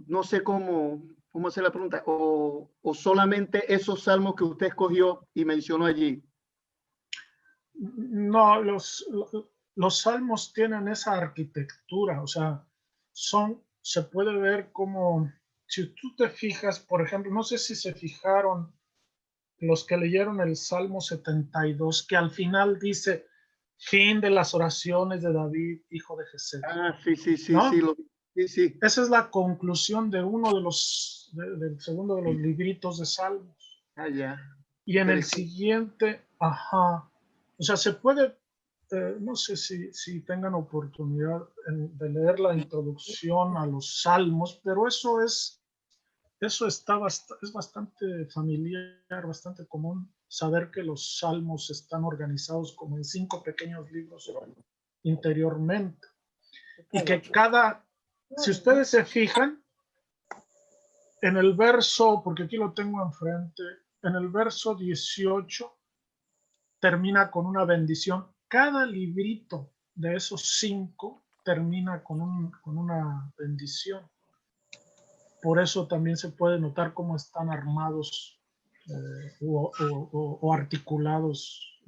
S14: no sé cómo hacer la pregunta, o solamente esos salmos que usted escogió y mencionó allí?
S2: No, los salmos tienen esa arquitectura, o sea, se puede ver como, si tú te fijas, por ejemplo, no sé si se fijaron los que leyeron el Salmo 72, que al final dice, fin de las oraciones de David, hijo de Jesé.
S14: Sí,
S2: ¿no?
S14: Sí.
S2: Esa es la conclusión de uno del segundo de los libritos de Salmos.
S14: Ya.
S2: Y en el siguiente, o sea, se puede, no sé si tengan oportunidad de leer la introducción a los Salmos, pero eso es bastante familiar, bastante común saber que los Salmos están organizados como en 5 pequeños libros interiormente. Y que si ustedes se fijan, en el verso, porque aquí lo tengo enfrente, en el verso 18 termina con una bendición. Cada librito de esos 5 termina con una bendición. Por eso también se puede notar cómo están armados o articulados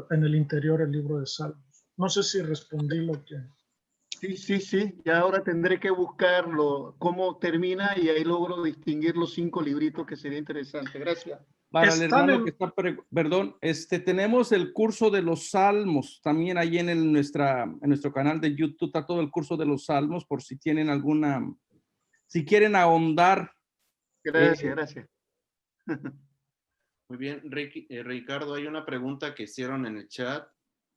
S2: en el interior del libro de Salmos. No sé si respondí lo que...
S14: Sí. Ya ahora tendré que buscarlo, cómo termina y ahí logro distinguir los 5 libritos, que sería interesante. Gracias.
S1: Para el hermano que está, perdón, tenemos el curso de los Salmos, también ahí en nuestro canal de YouTube está todo el curso de los Salmos, por si tienen si quieren ahondar.
S14: Gracias, gracias.
S3: Muy bien, Ricardo, hay una pregunta que hicieron en el chat.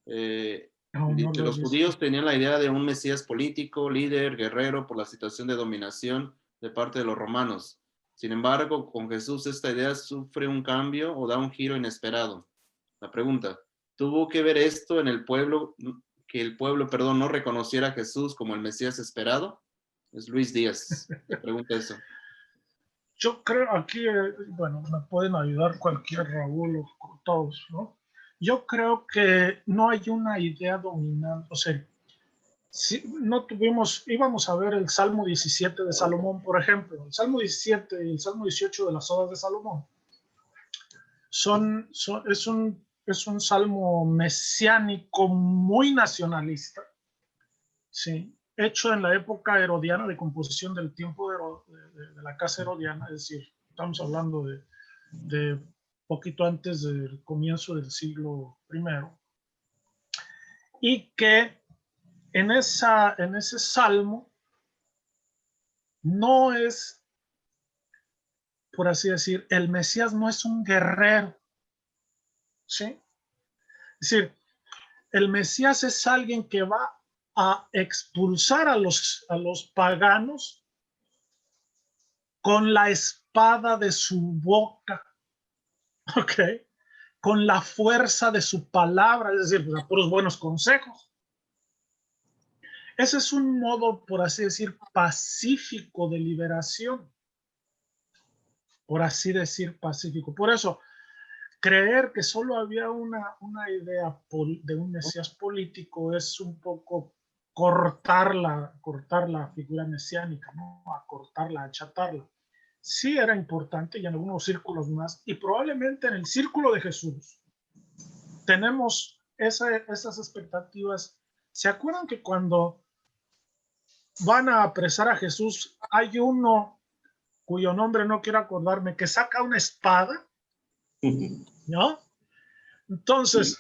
S3: Los judíos tenían la idea de un Mesías político, líder, guerrero por la situación de dominación de parte de los romanos. Sin embargo, con Jesús esta idea sufre un cambio o da un giro inesperado. La pregunta, ¿tuvo que ver esto en el pueblo, que el pueblo, no reconociera a Jesús como el Mesías esperado? Es Luis Díaz, te pregunta eso.
S2: Yo creo aquí, bueno, me pueden ayudar cualquier Raúl o todos, ¿no? Yo creo que no hay una idea dominante, o sea, si no íbamos a ver el Salmo 17 de Salomón, por ejemplo. El Salmo 17 y el Salmo 18 de las Odas de Salomón es un salmo mesiánico muy nacionalista, ¿sí? Hecho en la época herodiana, de composición del tiempo de la casa herodiana, es decir, estamos hablando de poquito antes del comienzo del siglo I, y que en ese salmo no es, por así decir, el Mesías no es un guerrero, ¿sí? Es decir, el Mesías es alguien que va a expulsar a los paganos con la espada de su boca, ¿ok? Con la fuerza de su palabra, es decir, pues, a puros buenos consejos. Ese es un modo, por así decir, pacífico de liberación. Por así decir, pacífico. Por eso, creer que solo había una idea de un Mesías político es un poco cortar la figura mesiánica, ¿no? Acortarla, achatarla. Sí era importante, y en algunos círculos más, y probablemente en el círculo de Jesús tenemos esas expectativas. ¿Se acuerdan que cuando van a apresar a Jesús, hay uno cuyo nombre no quiero acordarme, que saca una espada, ¿no? Entonces,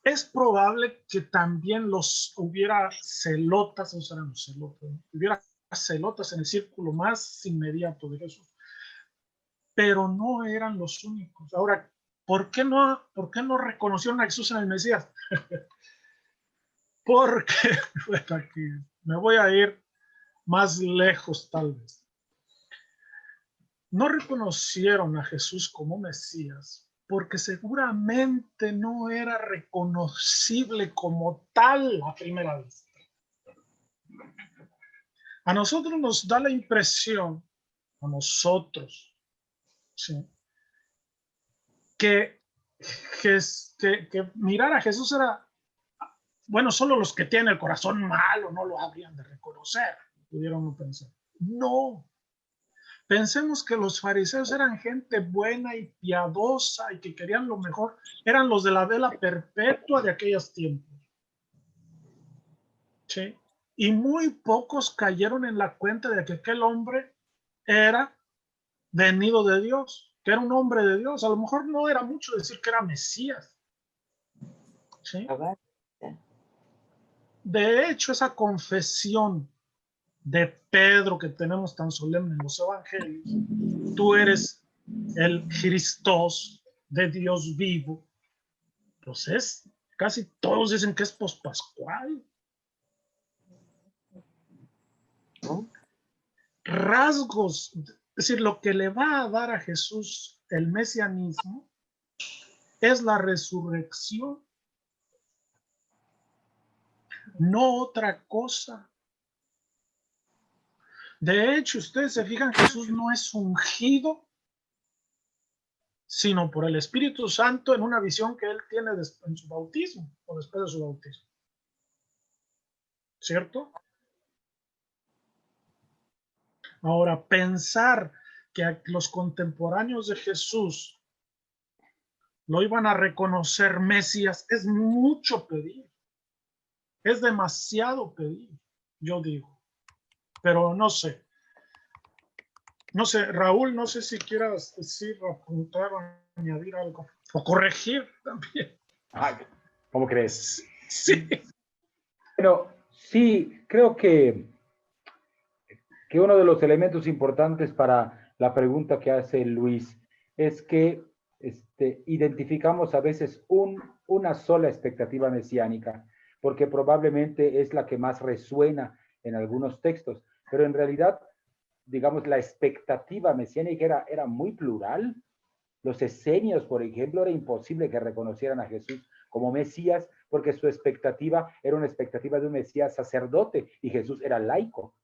S2: es probable que también hubiera celotas, o sea, hubiera celotas en el círculo más inmediato de Jesús, pero no eran los únicos. Ahora, ¿por qué no reconocieron a Jesús en el Mesías? Porque, bueno, aquí me voy a ir más lejos tal vez. No reconocieron a Jesús como Mesías porque seguramente no era reconocible como tal a primera vista. A nosotros nos da la impresión, a nosotros, ¿sí?, que mirar a Jesús era, bueno, solo los que tienen el corazón malo no lo habrían de reconocer, pudieron pensar. No. Pensemos que los fariseos eran gente buena y piadosa y que querían lo mejor. Eran los de la vela perpetua de aquellos tiempos. ¿Sí? Y muy pocos cayeron en la cuenta de que aquel hombre era venido de Dios, que era un hombre de Dios. A lo mejor no era mucho decir que era Mesías. ¿Sí? De hecho, esa confesión de Pedro que tenemos tan solemne en los evangelios, tú eres el Cristos de Dios vivo, entonces casi todos dicen que es pospascual. ¿No? Rasgos, es decir, lo que le va a dar a Jesús el mesianismo es la resurrección, no otra cosa. De hecho, ustedes se fijan, Jesús no es ungido, sino por el Espíritu Santo en una visión que él tiene en su bautismo o después de su bautismo. ¿Cierto? Ahora, pensar que los contemporáneos de Jesús lo iban a reconocer Mesías es mucho pedir. Es demasiado pedir, yo digo. Pero no sé. No sé, Raúl, no sé si quieras decir, apuntar o añadir algo. O corregir también.
S17: ¿Cómo crees?
S2: Sí.
S17: Pero sí, creo que uno de los elementos importantes para la pregunta que hace Luis es que identificamos a veces una sola expectativa mesiánica, porque probablemente es la que más resuena en algunos textos, pero en realidad, digamos, la expectativa mesiánica era muy plural. Los esenios, por ejemplo, era imposible que reconocieran a Jesús como Mesías, porque su expectativa era una expectativa de un Mesías sacerdote, y Jesús era laico.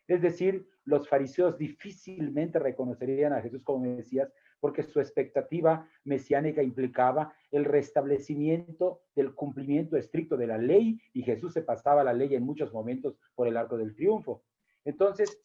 S17: Es decir, los fariseos difícilmente reconocerían a Jesús como Mesías, porque su expectativa mesiánica implicaba el restablecimiento del cumplimiento estricto de la ley, y Jesús se pasaba la ley en muchos momentos por el arco del triunfo. Entonces,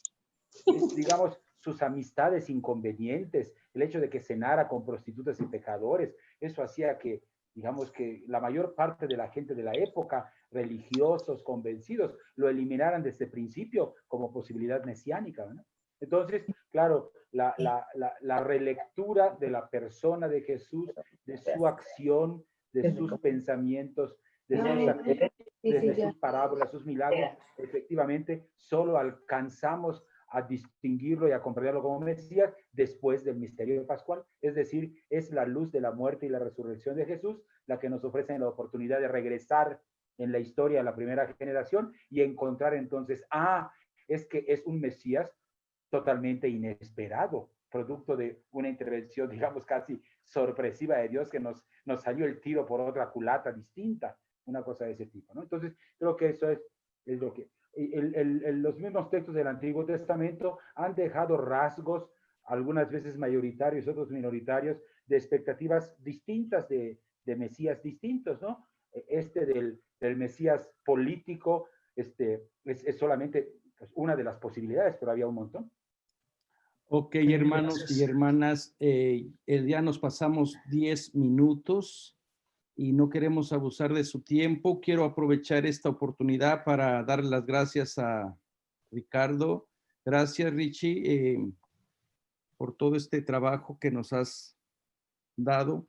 S17: digamos, sus amistades inconvenientes, el hecho de que cenara con prostitutas y pecadores, eso hacía que, digamos, que la mayor parte de la gente de la época, religiosos, convencidos, lo eliminaran desde el principio como posibilidad mesiánica, ¿no? Entonces, claro, la relectura de la persona de Jesús, de su acción, de sus pensamientos, de sus parábolas, sus milagros, efectivamente, solo alcanzamos a distinguirlo y a comprenderlo como Mesías después del misterio pascual. Es decir, es la luz de la muerte y la resurrección de Jesús la que nos ofrece la oportunidad de regresar en la historia de la primera generación y encontrar entonces, es que es un Mesías totalmente inesperado, producto de una intervención, digamos, casi sorpresiva de Dios, que nos salió el tiro por otra culata distinta, una cosa de ese tipo, ¿no? Entonces, creo que eso es lo que... los mismos textos del Antiguo Testamento han dejado rasgos, algunas veces mayoritarios, otros minoritarios, de expectativas distintas de Mesías distintos, ¿no? Del Mesías político, es solamente pues, una de las posibilidades, pero había un montón.
S1: Ok, hermanos y hermanas, ya nos pasamos 10 minutos y no queremos abusar de su tiempo. Quiero aprovechar esta oportunidad para darle las gracias a Ricardo. Gracias, Richie, por todo este trabajo que nos has dado,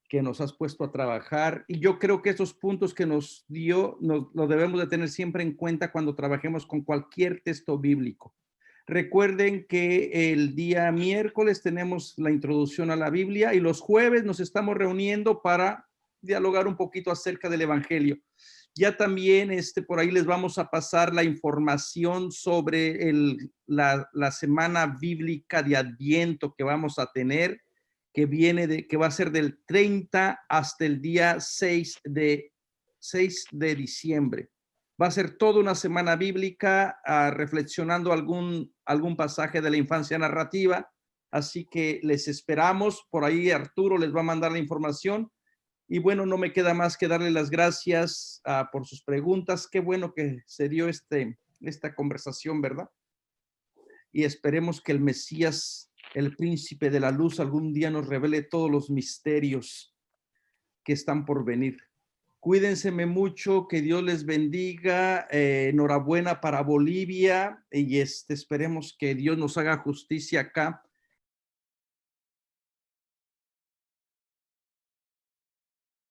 S1: que nos has puesto a trabajar. Y yo creo que esos puntos que nos dio, lo debemos de tener siempre en cuenta cuando trabajemos con cualquier texto bíblico. Recuerden que el día miércoles tenemos la introducción a la Biblia y los jueves nos estamos reuniendo para dialogar un poquito acerca del Evangelio. Ya también por ahí les vamos a pasar la información sobre la semana bíblica de Adviento que vamos a tener, que va a ser del 30 hasta el día 6 de diciembre. Va a ser toda una semana bíblica reflexionando algún pasaje de la infancia narrativa. Así que les esperamos. Por ahí Arturo les va a mandar la información. Y bueno, no me queda más que darle las gracias por sus preguntas. Qué bueno que se dio esta conversación, ¿verdad? Y esperemos que el Mesías, el príncipe de la luz, algún día nos revele todos los misterios que están por venir. Cuídense mucho, que Dios les bendiga. Enhorabuena para Bolivia y esperemos que Dios nos haga justicia acá